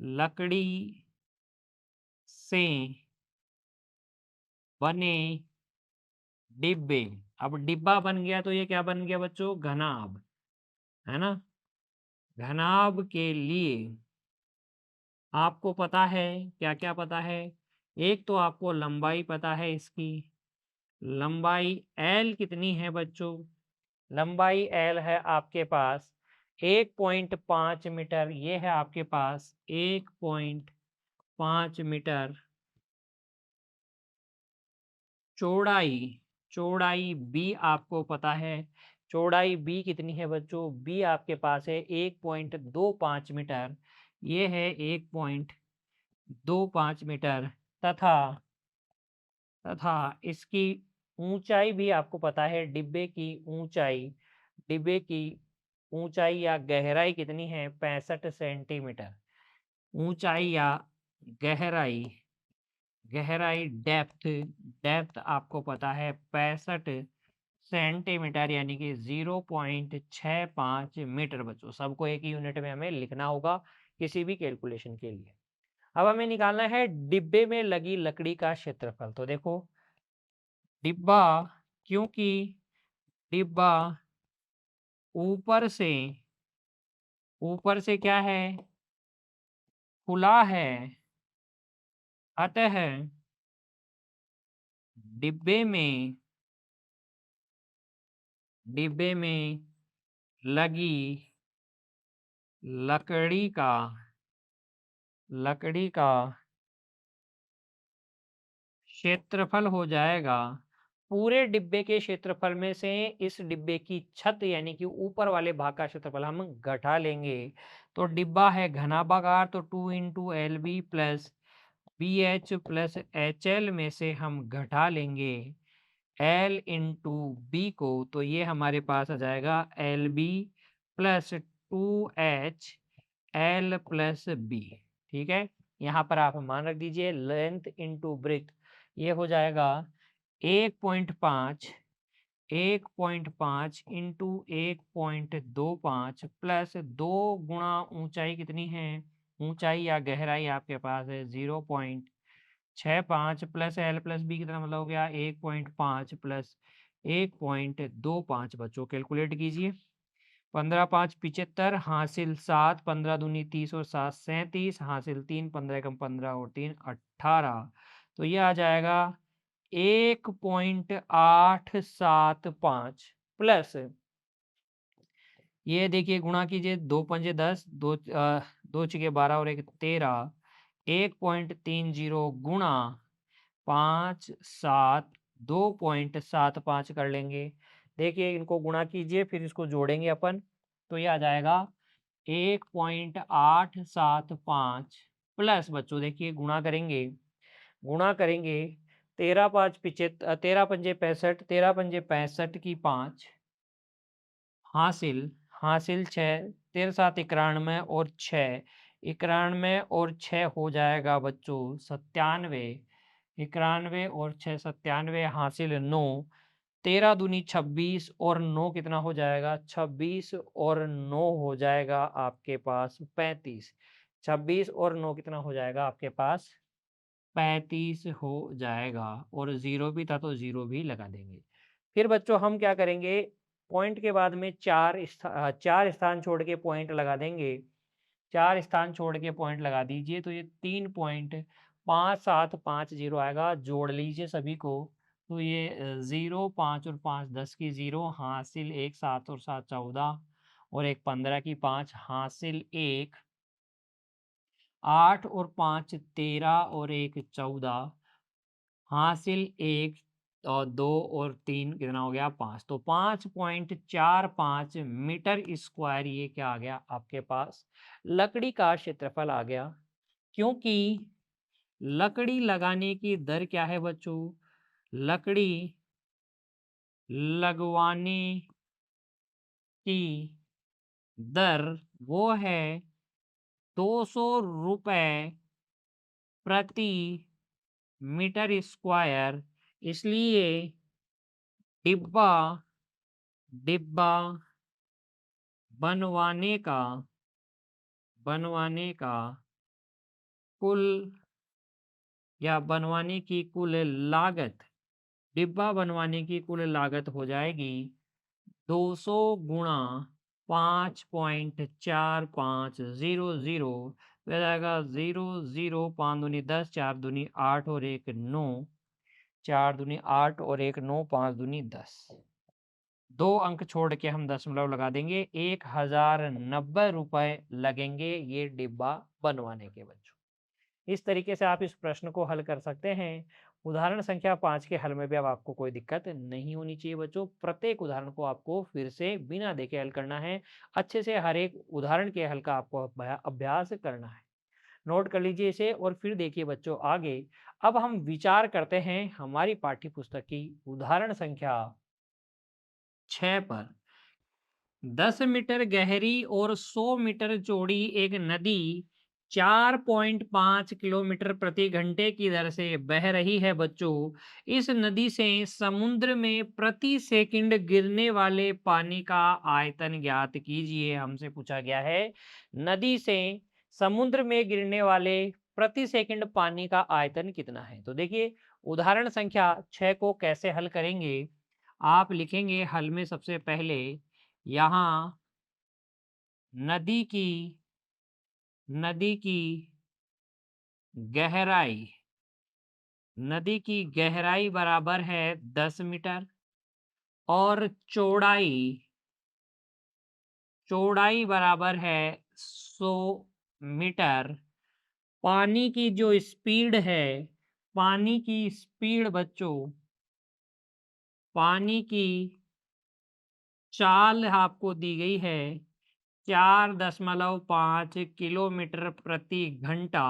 लकड़ी से बने डिब्बे। अब डिब्बा बन गया तो ये क्या बन गया बच्चों? घनाभ, है ना? घनाभ के लिए आपको पता है क्या क्या पता है? एक तो आपको लंबाई पता है इसकी, लंबाई एल कितनी है बच्चों? लंबाई एल है आपके पास 1.5 मीटर, ये है आपके पास 1.5 मीटर। चौड़ाई, चौड़ाई बी आपको पता है, चौड़ाई बी कितनी है बच्चों? बी आपके पास है 1.25 मीटर, ये है 1.25 मीटर। तथा तथा इसकी ऊंचाई भी आपको पता है, डिब्बे की ऊंचाई, डिब्बे की ऊंचाई या गहराई कितनी है? 65 सेंटीमीटर। ऊंचाई या गहराई, गहराई डेप्थ, डेप्थ आपको पता है 65 सेंटीमीटर यानी कि 0.65 मीटर बच्चों। सबको एक ही यूनिट में हमें लिखना होगा किसी भी कैलकुलेशन के लिए। अब हमें निकालना है डिब्बे में लगी लकड़ी का क्षेत्रफल। तो देखो डिब्बा, क्योंकि डिब्बा ऊपर से, ऊपर से क्या है? खुला है, अतः डिब्बे में, डिब्बे में लगी लकड़ी का, लकड़ी का क्षेत्रफल हो जाएगा, पूरे डिब्बे के क्षेत्रफल में से इस डिब्बे की छत यानी कि ऊपर वाले भाग का क्षेत्रफल हम घटा लेंगे। तो डिब्बा है घनाभागार, तो 2 into L B plus B H plus H L में से हम घटा लेंगे एल इंटू बी को, तो ये हमारे पास आ जाएगा L B plus 2h L plus B. ठीक है, यहाँ पर आप मान रख दीजिए लेंथ इंटू ब्रेथ, ये हो जाएगा 1.5, 1.5 इंटू 1.25 प्लस 2 गुणा ऊंचाई कितनी है? ऊंचाई या गहराई आपके पास है 0.65 प्लस एल प्लस बी कितना मतलब हो गया 1.5 प्लस 1.25 बच्चों कैलकुलेट कीजिए। 15×5 = 75, हासिल 7, 15×2 = 30 और 7 37, हासिल 3, 15 कम 15 और 3 18। तो ये आ जाएगा 1.875 प्लस, ये देखिए गुणा कीजिए, 2×5 = 10, दो छके 12 और 1 13, 1.30 गुणा 5 7 2.75 कर लेंगे। देखिए इनको गुणा कीजिए फिर इसको जोड़ेंगे अपन, तो ये आ जाएगा 1.875 प्लस बच्चों देखिए गुणा करेंगे, गुणा करेंगे 13×5 = 75, 13×5 = 65, 13×5 = 65 की 5, हासिल, हासिल 6, 13×7 = 91 और 6, 91 और 6 हो जाएगा बच्चों 97, 91 और 6 97, हासिल 9, 13×2 = 26 और 9 कितना हो जाएगा? 26 और 9 हो जाएगा आपके पास 35, 26 और 9 कितना हो जाएगा आपके पास? 35 हो जाएगा। और ज़ीरो भी था तो ज़ीरो भी लगा देंगे। फिर बच्चों हम क्या करेंगे, पॉइंट के बाद में 4 स्थान छोड़ के पॉइंट लगा देंगे। 4 स्थान छोड़ के पॉइंट लगा दीजिए, तो ये 3.5750 आएगा। जोड़ लीजिए सभी को, तो ये 0 5 और 5 10 की 0, हासिल 1 7 और 7 14 और 1 15 की 5, हासिल 1 8 और 5 13 और 1 14, हासिल 1 और 2 और 3 कितना हो गया? 5। तो 5.45 मीटर स्क्वायर ये क्या आ गया आपके पास? लकड़ी का क्षेत्रफल आ गया। क्योंकि लकड़ी लगाने की दर क्या है बच्चों? लकड़ी लगवाने की दर वो है 200 रुपए प्रति मीटर स्क्वायर। इसलिए डिब्बा, डिब्बा बनवाने का, बनवाने का कुल या बनवाने की कुल लागत, डिब्बा बनवाने की कुल लागत हो जाएगी 200 गुणा 5.4500, तो आ जाएगा 0 0 5 दूनी 10 4 दूनी 8 और 1 9, 4 दूनी 8 और 1 9, 5 दूनी 10। 2 अंक छोड़ के हम दशमलव लगा देंगे। 1090 रुपए लगेंगे ये डिब्बा बनवाने के बच्चों। इस तरीके से आप इस प्रश्न को हल कर सकते हैं। उदाहरण संख्या 5 के हल में भी अब आपको कोई दिक्कत नहीं होनी चाहिए बच्चों। प्रत्येक उदाहरण को आपको फिर से बिना देखे हल करना है। अच्छे से हर एक उदाहरण के हल का आपको अभ्यास करना है। नोट कर लीजिए इसे और फिर देखिए बच्चों आगे। अब हम विचार करते हैं हमारी पाठ्य पुस्तक की उदाहरण संख्या 6 पर। 10 मीटर गहरी और 100 मीटर चौड़ी एक नदी 4.5 किलोमीटर प्रति घंटे की दर से बह रही है बच्चों। इस नदी से समुद्र में प्रति सेकंड गिरने वाले पानी का आयतन ज्ञात कीजिए। हमसे पूछा गया है नदी से समुद्र में गिरने वाले प्रति सेकंड पानी का आयतन कितना है। तो देखिए उदाहरण संख्या 6 को कैसे हल करेंगे। आप लिखेंगे हल में सबसे पहले यहाँ नदी की नदी की गहराई नदी की गहराई बराबर है 10 मीटर और चौड़ाई चौड़ाई बराबर है 100 मीटर। पानी की जो स्पीड है पानी की स्पीड बच्चों पानी की चाल आपको दी गई है 4.5 किलोमीटर प्रति घंटा।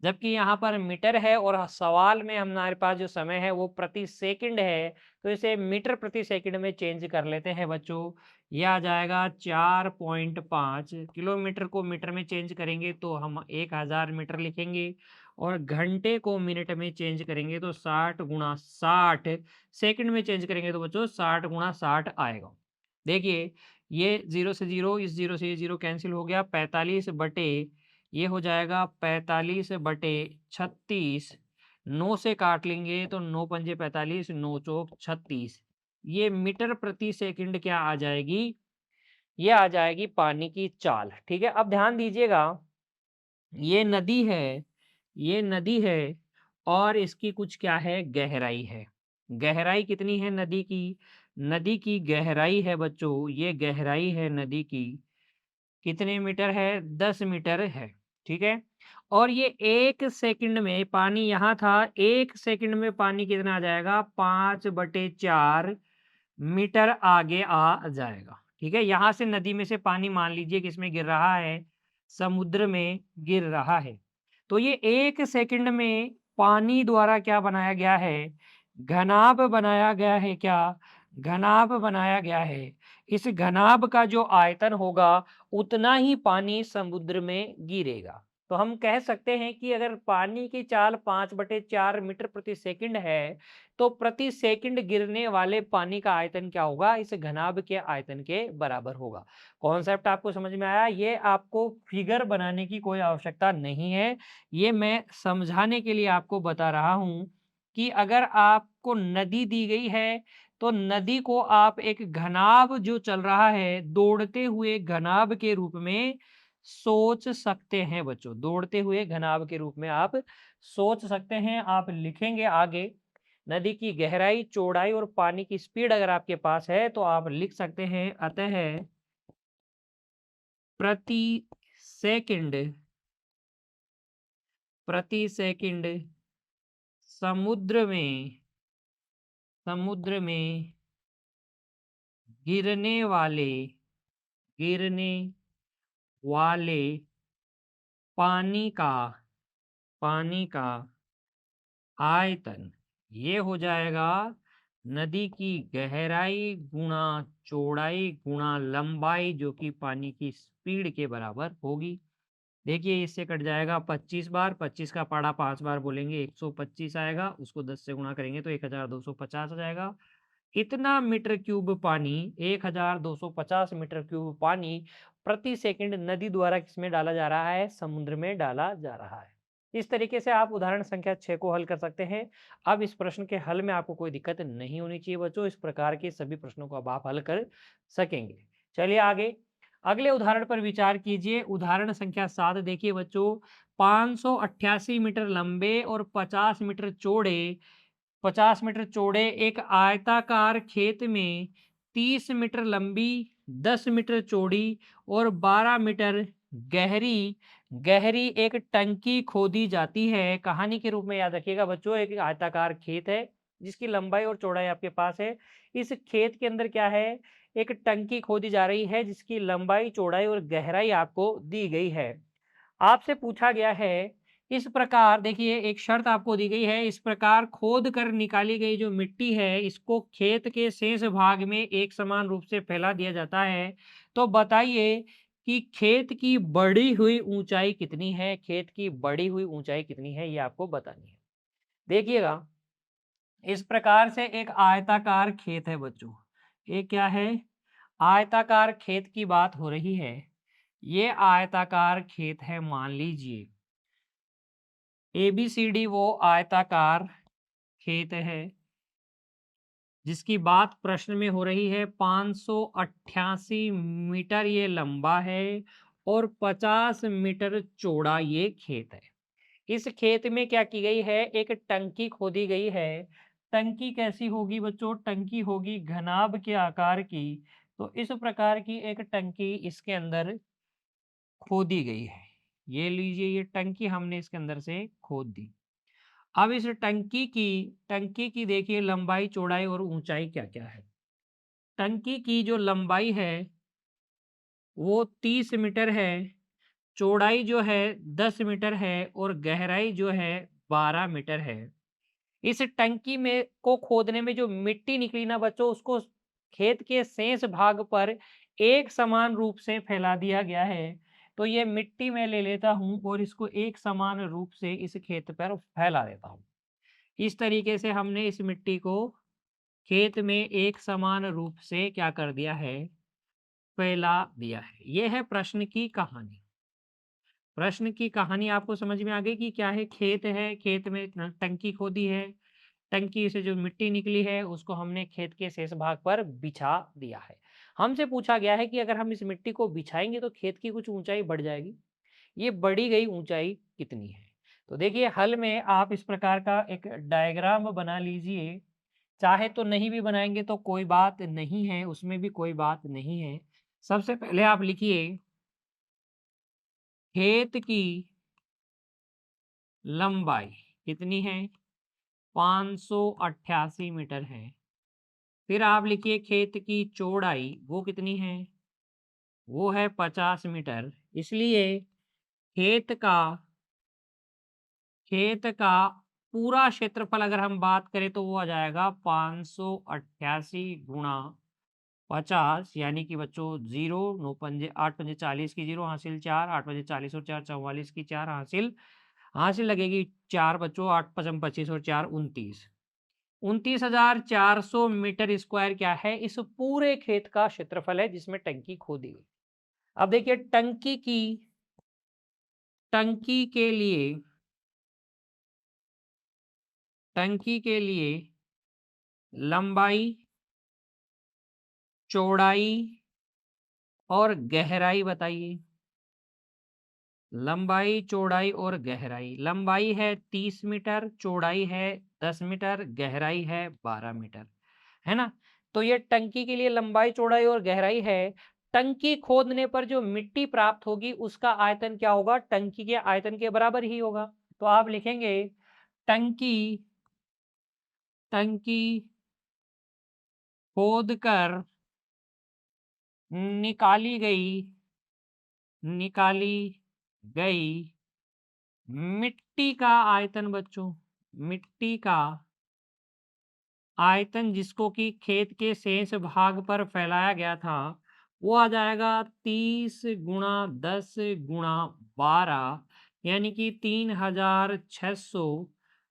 जबकि यहाँ पर मीटर है और सवाल में हमारे पास जो समय है वो प्रति सेकंड है। तो इसे मीटर प्रति सेकंड में चेंज कर लेते हैं बच्चों। यह आ जाएगा 4.5 किलोमीटर को मीटर में चेंज करेंगे तो हम 1000 मीटर लिखेंगे और घंटे को मिनट में चेंज करेंगे तो 60 गुणा 60, सेकंड में चेंज करेंगे तो बच्चों 60 गुणा 60 आएगा। देखिए ये 0 से 0, इस 0 से ये 0 कैंसिल हो गया। 45 बटे ये हो जाएगा 45 बटे 36। 9 से काट लेंगे तो 9 पंजे 45, 9 चौक 36। ये मीटर प्रति सेकंड क्या आ जाएगी। ये आ जाएगी पानी की चाल। ठीक है, अब ध्यान दीजिएगा ये नदी है ये नदी है और इसकी कुछ क्या है गहराई है। गहराई कितनी है नदी की। नदी की गहराई है बच्चों ये गहराई है नदी की कितने मीटर है 10 मीटर है। ठीक है, और ये 1 सेकंड में पानी यहाँ था 1 सेकंड में पानी कितना आ जाएगा 5/4 मीटर आगे आ जाएगा। ठीक है, यहाँ से नदी में से पानी मान लीजिए किसमें गिर रहा है समुद्र में गिर रहा है। तो ये 1 सेकंड में पानी द्वारा क्या बनाया गया है घनाभ बनाया गया है। क्या घनाभ बनाया गया है। इस घनाभ का जो आयतन होगा उतना ही पानी समुद्र में गिरेगा। तो हम कह सकते हैं कि अगर पानी की चाल 5/4 मीटर प्रति सेकंड है तो प्रति सेकंड गिरने वाले पानी का आयतन क्या होगा इस घनाभ के आयतन के बराबर होगा। कॉन्सेप्ट आपको समझ में आया। ये आपको फिगर बनाने की कोई आवश्यकता नहीं है। ये मैं समझाने के लिए आपको बता रहा हूं कि अगर आपको नदी दी गई है तो नदी को आप एक घनाभ जो चल रहा है दौड़ते हुए घनाभ के रूप में सोच सकते हैं बच्चों। दौड़ते हुए घनाभ के रूप में आप सोच सकते हैं। आप लिखेंगे आगे नदी की गहराई चौड़ाई और पानी की स्पीड अगर आपके पास है तो आप लिख सकते हैं अतः प्रति सेकंड प्रति सेकंड समुद्र में समुद्र में गिरने वाले गिरने वाले पानी का पानी का आयतन ये हो जाएगा नदी की गहराई गुणा चौड़ाई गुणा लंबाई जो कि पानी की स्पीड के बराबर होगी। देखिए इससे कट जाएगा 25 बार 25 का पाड़ा 5 बार बोलेंगे 125 आएगा। उसको 10 से गुणा करेंगे तो 1250 आ जाएगा। इतना मीटर क्यूब पानी 1250 मीटर क्यूब पानी प्रति सेकंड नदी द्वारा किसमें डाला जा रहा है समुद्र में डाला जा रहा है। इस तरीके से आप उदाहरण संख्या 6 को हल कर सकते हैं। अब इस प्रश्न के हल में आपको कोई दिक्कत नहीं होनी चाहिए बच्चों। इस प्रकार के सभी प्रश्नों को अब आप हल कर सकेंगे। चलिए आगे। अगले उदाहरण पर विचार कीजिए। उदाहरण संख्या 7 देखिए बच्चों, 588 मीटर लंबे और 50 मीटर चौड़े एक आयताकार खेत में 30 मीटर लंबी, 10 मीटर चौड़ी और 12 मीटर गहरी गहरी एक टंकी खोदी जाती है। कहानी के रूप में याद रखिएगा बच्चों, एक आयताकार खेत है जिसकी लंबाई और चौड़ाई आपके पास है। इस खेत के अंदर क्या है, एक टंकी खोदी जा रही है जिसकी लंबाई, चौड़ाई और गहराई आपको दी गई है। आपसे पूछा गया है, इस प्रकार देखिए एक शर्त आपको दी गई है, इस प्रकार खोद कर निकाली गई जो मिट्टी है इसको खेत के शेष भाग में एक समान रूप से फैला दिया जाता है। तो बताइए कि खेत की बढ़ी हुई ऊंचाई कितनी है? खेत की बढ़ी हुई ऊंचाई कितनी है, ये आपको बतानी है। देखिएगा, इस प्रकार से एक आयताकार खेत है बच्चों। ये क्या है? आयताकार खेत की बात हो रही है। ये आयताकार खेत है, मान लीजिए ABCD वो आयताकार खेत है जिसकी बात प्रश्न में हो रही है। 588 मीटर ये लंबा है और 50 मीटर चौड़ा ये खेत है। इस खेत में क्या की गई है, एक टंकी खोदी गई है। टंकी कैसी होगी बच्चों? टंकी होगी घनाभ के आकार की। तो इस प्रकार की एक टंकी इसके अंदर खोदी गई है। ये लीजिए, ये टंकी हमने इसके अंदर से खोद दी। अब इस टंकी की देखिए लंबाई, चौड़ाई और ऊंचाई क्या-क्या है। टंकी की जो लंबाई है वो 30 मीटर है, चौड़ाई जो है 10 मीटर है और गहराई जो है 12 मीटर है। इस टंकी में को खोदने में जो मिट्टी निकली ना बच्चों, उसको खेत के शेष भाग पर एक समान रूप से फैला दिया गया है। तो ये मिट्टी मैं ले लेता हूँ और इसको एक समान रूप से इस खेत पर फैला देता हूँ। इस तरीके से हमने इस मिट्टी को खेत में एक समान रूप से क्या कर दिया है, फैला दिया है। यह है प्रश्न की कहानी। प्रश्न की कहानी आपको समझ में आ गई कि क्या है? खेत है, खेत में टंकी खोदी है, टंकी से जो मिट्टी निकली है उसको हमने खेत के शेष भाग पर बिछा दिया है। हमसे पूछा गया है कि अगर हम इस मिट्टी को बिछाएंगे तो खेत की कुछ ऊंचाई बढ़ जाएगी। ये बढ़ी गई ऊंचाई कितनी है? तो देखिए, हल में आप इस प्रकार का एक डायग्राम बना लीजिए। चाहे तो नहीं भी बनाएंगे तो कोई बात नहीं है, उसमें भी कोई बात नहीं है। सबसे पहले आप लिखिए, खेत की लंबाई कितनी है? 588 मीटर है। फिर आप लिखिए खेत की चौड़ाई वो कितनी है? वो है 50 मीटर। इसलिए खेत का खेत का पूरा क्षेत्रफल अगर हम बात करें तो वो आ जाएगा 588 गुणा 50, यानी कि बच्चों 0, 9 पंजे 8 पंजे 40 की 0 हासिल 4, 8 पंजे 40 और 4 44 की 4 हासिल हासिल लगेगी 4 बच्चों, 8 पचम 25 और 4 29। 29,400 मीटर स्क्वायर क्या है? इस पूरे खेत का क्षेत्रफल है जिसमें टंकी खोदी गई। अब देखिए, टंकी के लिए टंकी के लिए लंबाई, चौड़ाई और गहराई बताइए। लंबाई, चौड़ाई और गहराई। लंबाई है 30 मीटर, चौड़ाई है 10 मीटर, गहराई है 12 मीटर, है ना? तो ये टंकी के लिए लंबाई, चौड़ाई और गहराई है। टंकी खोदने पर जो मिट्टी प्राप्त होगी उसका आयतन क्या होगा? टंकी के आयतन के बराबर ही होगा। तो आप लिखेंगे, टंकी टंकी खोद कर निकाली गई निकाली गई मिट्टी का आयतन बच्चों, मिट्टी का आयतन जिसको कि खेत के शेष भाग पर फैलाया गया था, वो आ जाएगा 30 गुणा 10 गुणा 12, यानी कि 3600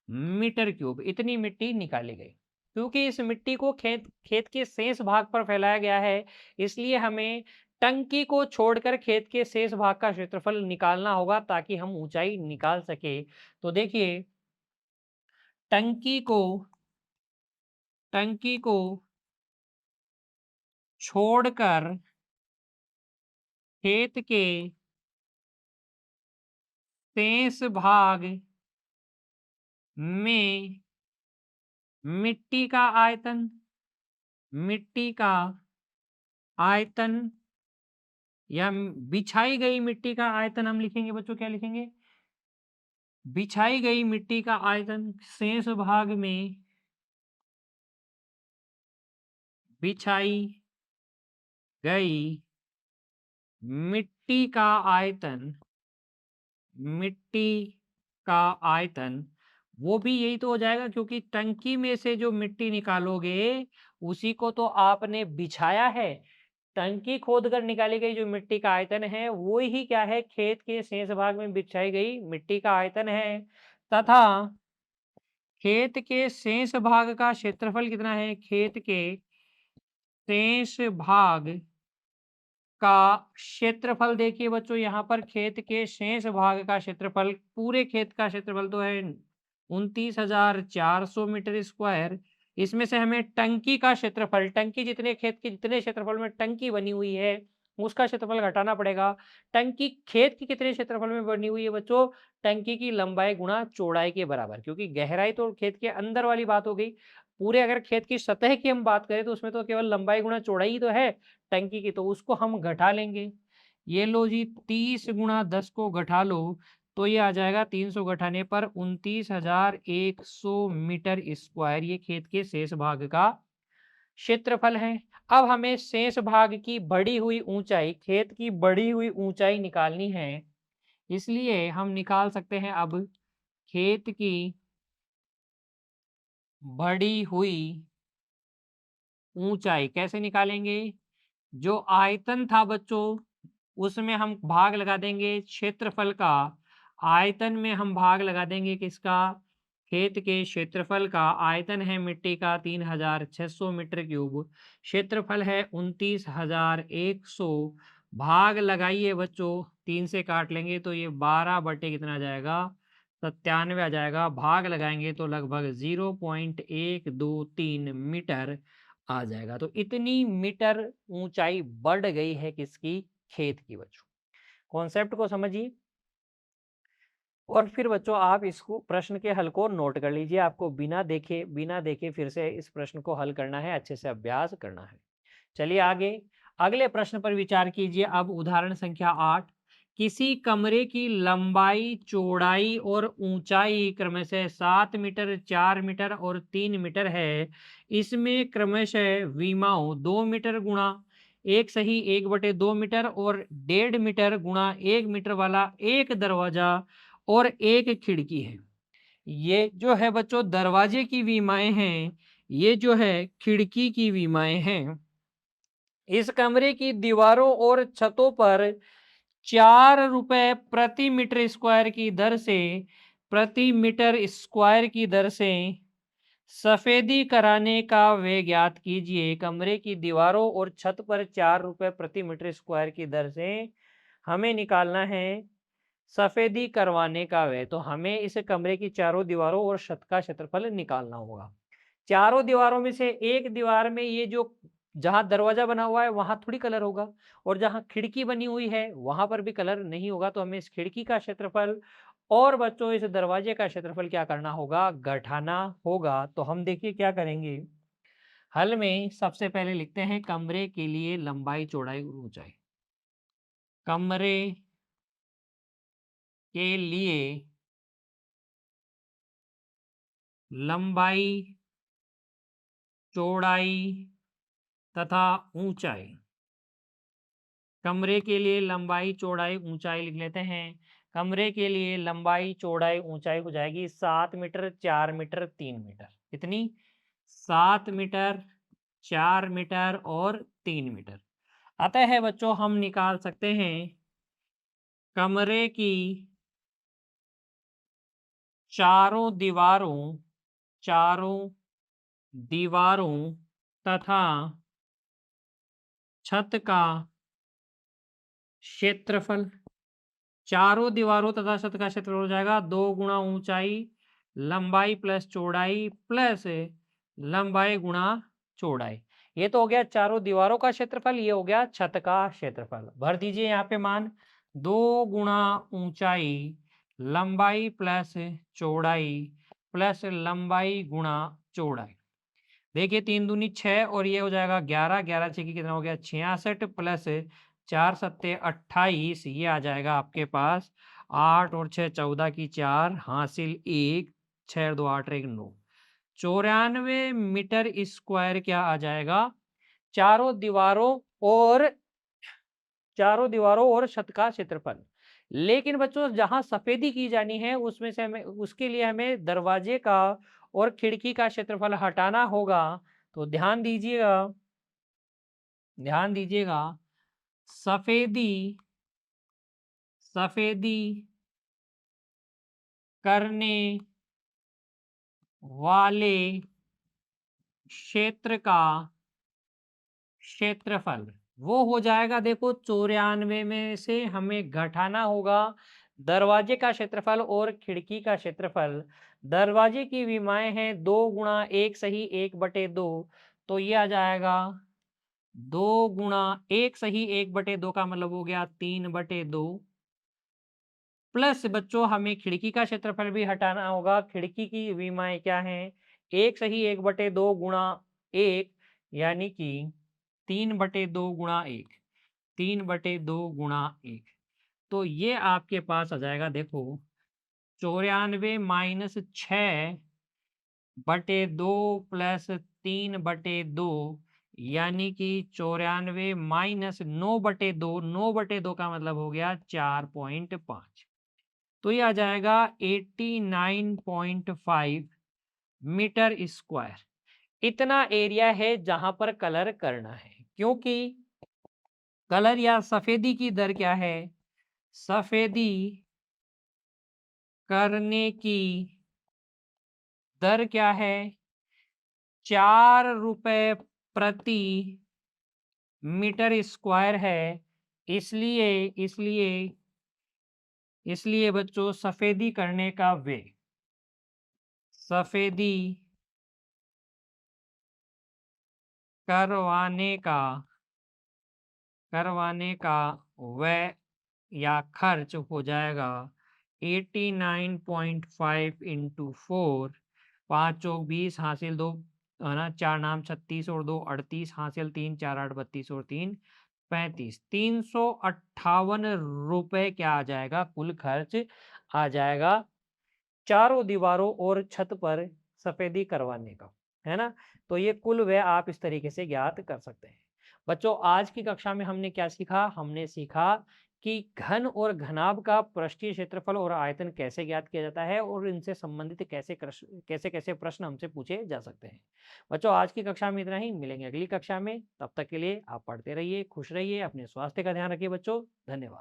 मीटर क्यूब। इतनी मिट्टी निकाली गई। क्योंकि इस मिट्टी को खेत खेत के शेष भाग पर फैलाया गया है, इसलिए हमें टंकी को छोड़कर खेत के शेष भाग का क्षेत्रफल निकालना होगा ताकि हम ऊंचाई निकाल सके। तो देखिए, टंकी को टंकी को छोड़कर खेत के शेष भाग में मिट्टी का आयतन, मिट्टी का आयतन या बिछाई गई मिट्टी का आयतन हम लिखेंगे बच्चों, क्या लिखेंगे? बिछाई गई मिट्टी का आयतन, शेष भाग में बिछाई गई मिट्टी का आयतन, मिट्टी का आयतन वो भी यही तो हो जाएगा, क्योंकि टंकी में से जो मिट्टी निकालोगे उसी को तो आपने बिछाया है। टंकी खोदकर निकाली गई जो मिट्टी का आयतन है वो ही क्या है? खेत के शेष भाग में बिछाई गई मिट्टी का आयतन है। तथा खेत के शेष भाग का क्षेत्रफल कितना है? खेत के शेष भाग का क्षेत्रफल देखिए बच्चों, यहाँ पर खेत के शेष भाग का क्षेत्रफल, पूरे खेत का क्षेत्रफल तो है 29,400 मीटर स्क्वायर। इसमें से हमें टंकी का क्षेत्रफल, टंकी जितने खेत के जितने क्षेत्रफल में टंकी बनी हुई है उसका क्षेत्रफल घटाना पड़ेगा। टंकी खेत की कितने क्षेत्रफल में बनी हुई है बच्चों? टंकी की लंबाई गुणा चौड़ाई के बराबर, क्योंकि गहराई तो खेत के अंदर वाली बात हो गई। पूरे अगर खेत की सतह की हम बात करें तो उसमें तो केवल लंबाई गुणा चौड़ाई ही तो है टंकी की, तो उसको हम घटा लेंगे। ये लो जी, 30 गुणा 10 को घटा लो तो ये आ जाएगा 300 घटाने पर 29,100 मीटर स्क्वायर। ये खेत के शेष भाग का क्षेत्रफल है। अब हमें शेष भाग की बढ़ी हुई ऊंचाई, खेत की बढ़ी हुई ऊंचाई निकालनी है। इसलिए हम निकाल सकते हैं अब खेत की बढ़ी हुई ऊंचाई। कैसे निकालेंगे? जो आयतन था बच्चों उसमें हम भाग लगा देंगे क्षेत्रफल का, आयतन में हम भाग लगा देंगे किसका? खेत के क्षेत्रफल का। आयतन है मिट्टी का 3,600 मीटर क्यूब, क्षेत्रफल है 29,100। भाग लगाइए बच्चों, 3 से काट लेंगे तो ये 12 बटे कितना आ जाएगा? 97 आ जाएगा। भाग लगाएंगे तो लगभग 0.123 मीटर आ जाएगा। तो इतनी मीटर ऊंचाई बढ़ गई है किसकी? खेत की बच्चों। कॉन्सेप्ट को समझिए और फिर बच्चों आप इसको प्रश्न के हल को नोट कर लीजिए। आपको बिना देखे फिर से इस प्रश्न को हल करना है, अच्छे से अभ्यास करना है। चलिए आगे अगले प्रश्न पर विचार कीजिए। अब उदाहरण संख्या 8, किसी कमरे की लंबाई, चौड़ाई और ऊंचाई क्रमशः 7 मीटर, 4 मीटर और 3 मीटर है। इसमें क्रमशः विमाओं 2 मीटर गुणा 1 सही 1/2 मीटर और 1.5 मीटर गुणा 1 मीटर वाला एक दरवाजा और एक खिड़की है। ये जो है बच्चों दरवाजे की विमाएं हैं, ये जो है खिड़की की विमाएं हैं। इस कमरे की दीवारों और छतों पर 4 रुपए प्रति मीटर स्क्वायर की दर से, प्रति मीटर स्क्वायर की दर से सफेदी कराने का व्यय ज्ञात कीजिए। कमरे की दीवारों और छत पर 4 रुपए प्रति मीटर स्क्वायर की दर से हमें निकालना है सफेदी करवाने का व्यय। तो हमें इस कमरे की चारों दीवारों और छत का क्षेत्रफल निकालना होगा। चारों दीवारों में से एक दीवार में ये जो जहां दरवाजा बना हुआ है वहां थोड़ी कलर होगा, और जहां खिड़की बनी हुई है वहां पर भी कलर नहीं होगा। तो हमें इस खिड़की का क्षेत्रफल और बच्चों इस दरवाजे का क्षेत्रफल क्या करना होगा? घटाना होगा। तो हम देखिए क्या करेंगे। हल में सबसे पहले लिखते हैं कमरे के लिए लंबाई, चौड़ाई और ऊंचाई। कमरे के लिए लंबाई, चौड़ाई तथा ऊंचाई। कमरे के लिए लंबाई, चौड़ाई, ऊंचाई लिख लेते हैं। कमरे के लिए लंबाई, चौड़ाई, ऊंचाई हो जाएगी 7 मीटर, 4 मीटर, 3 मीटर। कितनी? 7 मीटर, 4 मीटर और 3 मीटर। अतः है बच्चों हम निकाल सकते हैं कमरे की चारों दीवारों, चारों दीवारों तथा छत का क्षेत्रफल। चारों दीवारों तथा छत का क्षेत्रफल हो जाएगा 2 गुणा ऊंचाई, लंबाई प्लस चौड़ाई प्लस लंबाई गुणा चौड़ाई। ये तो हो गया चारों दीवारों का क्षेत्रफल, ये हो गया छत का क्षेत्रफल। भर दीजिए यहाँ पे मान 2 गुणा ऊंचाई लंबाई प्लस चौड़ाई प्लस लंबाई गुणा चौड़ाई। देखिए 3 दूनी 6 और ये हो जाएगा 11, 11 छः की कितना हो गया 66 प्लस 4 सत्ते 28, ये आ जाएगा आपके पास 8 और 6 14 की 4 हासिल 1, 6 और 2 8 और 1 9, 94 मीटर स्क्वायर क्या आ जाएगा चारों दीवारों और छत का क्षेत्रफल। लेकिन बच्चों जहां सफेदी की जानी है उसमें से हमें उसके लिए हमें दरवाजे का और खिड़की का क्षेत्रफल हटाना होगा। तो ध्यान दीजिएगा सफेदी सफेदी करने वाले क्षेत्र का क्षेत्रफल वो हो जाएगा, देखो 94 में से हमें घटाना होगा दरवाजे का क्षेत्रफल और खिड़की का क्षेत्रफल। दरवाजे की विमाएं हैं 2 गुणा 1 सही 1/2, तो ये आ जाएगा 2 गुणा 1 सही 1/2 का मतलब हो गया 3/2, प्लस बच्चों हमें खिड़की का क्षेत्रफल भी हटाना होगा। खिड़की की विमाएं क्या हैं 1 सही 1/2 गुणा 1 यानी कि 3/2 गुणा 1, 3/2 गुणा 1। तो ये आपके पास आ जाएगा देखो 94 माइनस 6/2 प्लस 3/2 यानी कि 94 माइनस 9/2, 9/2 का मतलब हो गया 4.5। तो ये आ जाएगा 89.5 मीटर स्क्वायर। इतना एरिया है जहां पर कलर करना है, क्योंकि कलर या सफेदी की दर क्या है, सफेदी करने की दर क्या है 4 रुपए प्रति मीटर स्क्वायर है। इसलिए इसलिए इसलिए बच्चों सफेदी करने का वे सफेदी करवाने का व्यय या खर्च हो जाएगा 89.5 इंटू 4, 5 चौक 20 हासिल 2 है ना, 4 नाम 36 और 2 38 हासिल 3 4 8 32 और 3 35, 358 रुपए क्या आ जाएगा कुल खर्च आ जाएगा चारों दीवारों और छत पर सफेदी करवाने का, है ना। तो ये कुल व्यय आप इस तरीके से ज्ञात कर सकते हैं। बच्चों आज की कक्षा में हमने क्या सीखा, हमने सीखा कि घन और घनाभ का पृष्ठीय क्षेत्रफल और आयतन कैसे ज्ञात किया जाता है और इनसे संबंधित कैसे कैसे प्रश्न हमसे पूछे जा सकते हैं। बच्चों आज की कक्षा में इतना ही, मिलेंगे अगली कक्षा में। तब तक के लिए आप पढ़ते रहिए, खुश रहिए, अपने स्वास्थ्य का ध्यान रखिए बच्चों। धन्यवाद।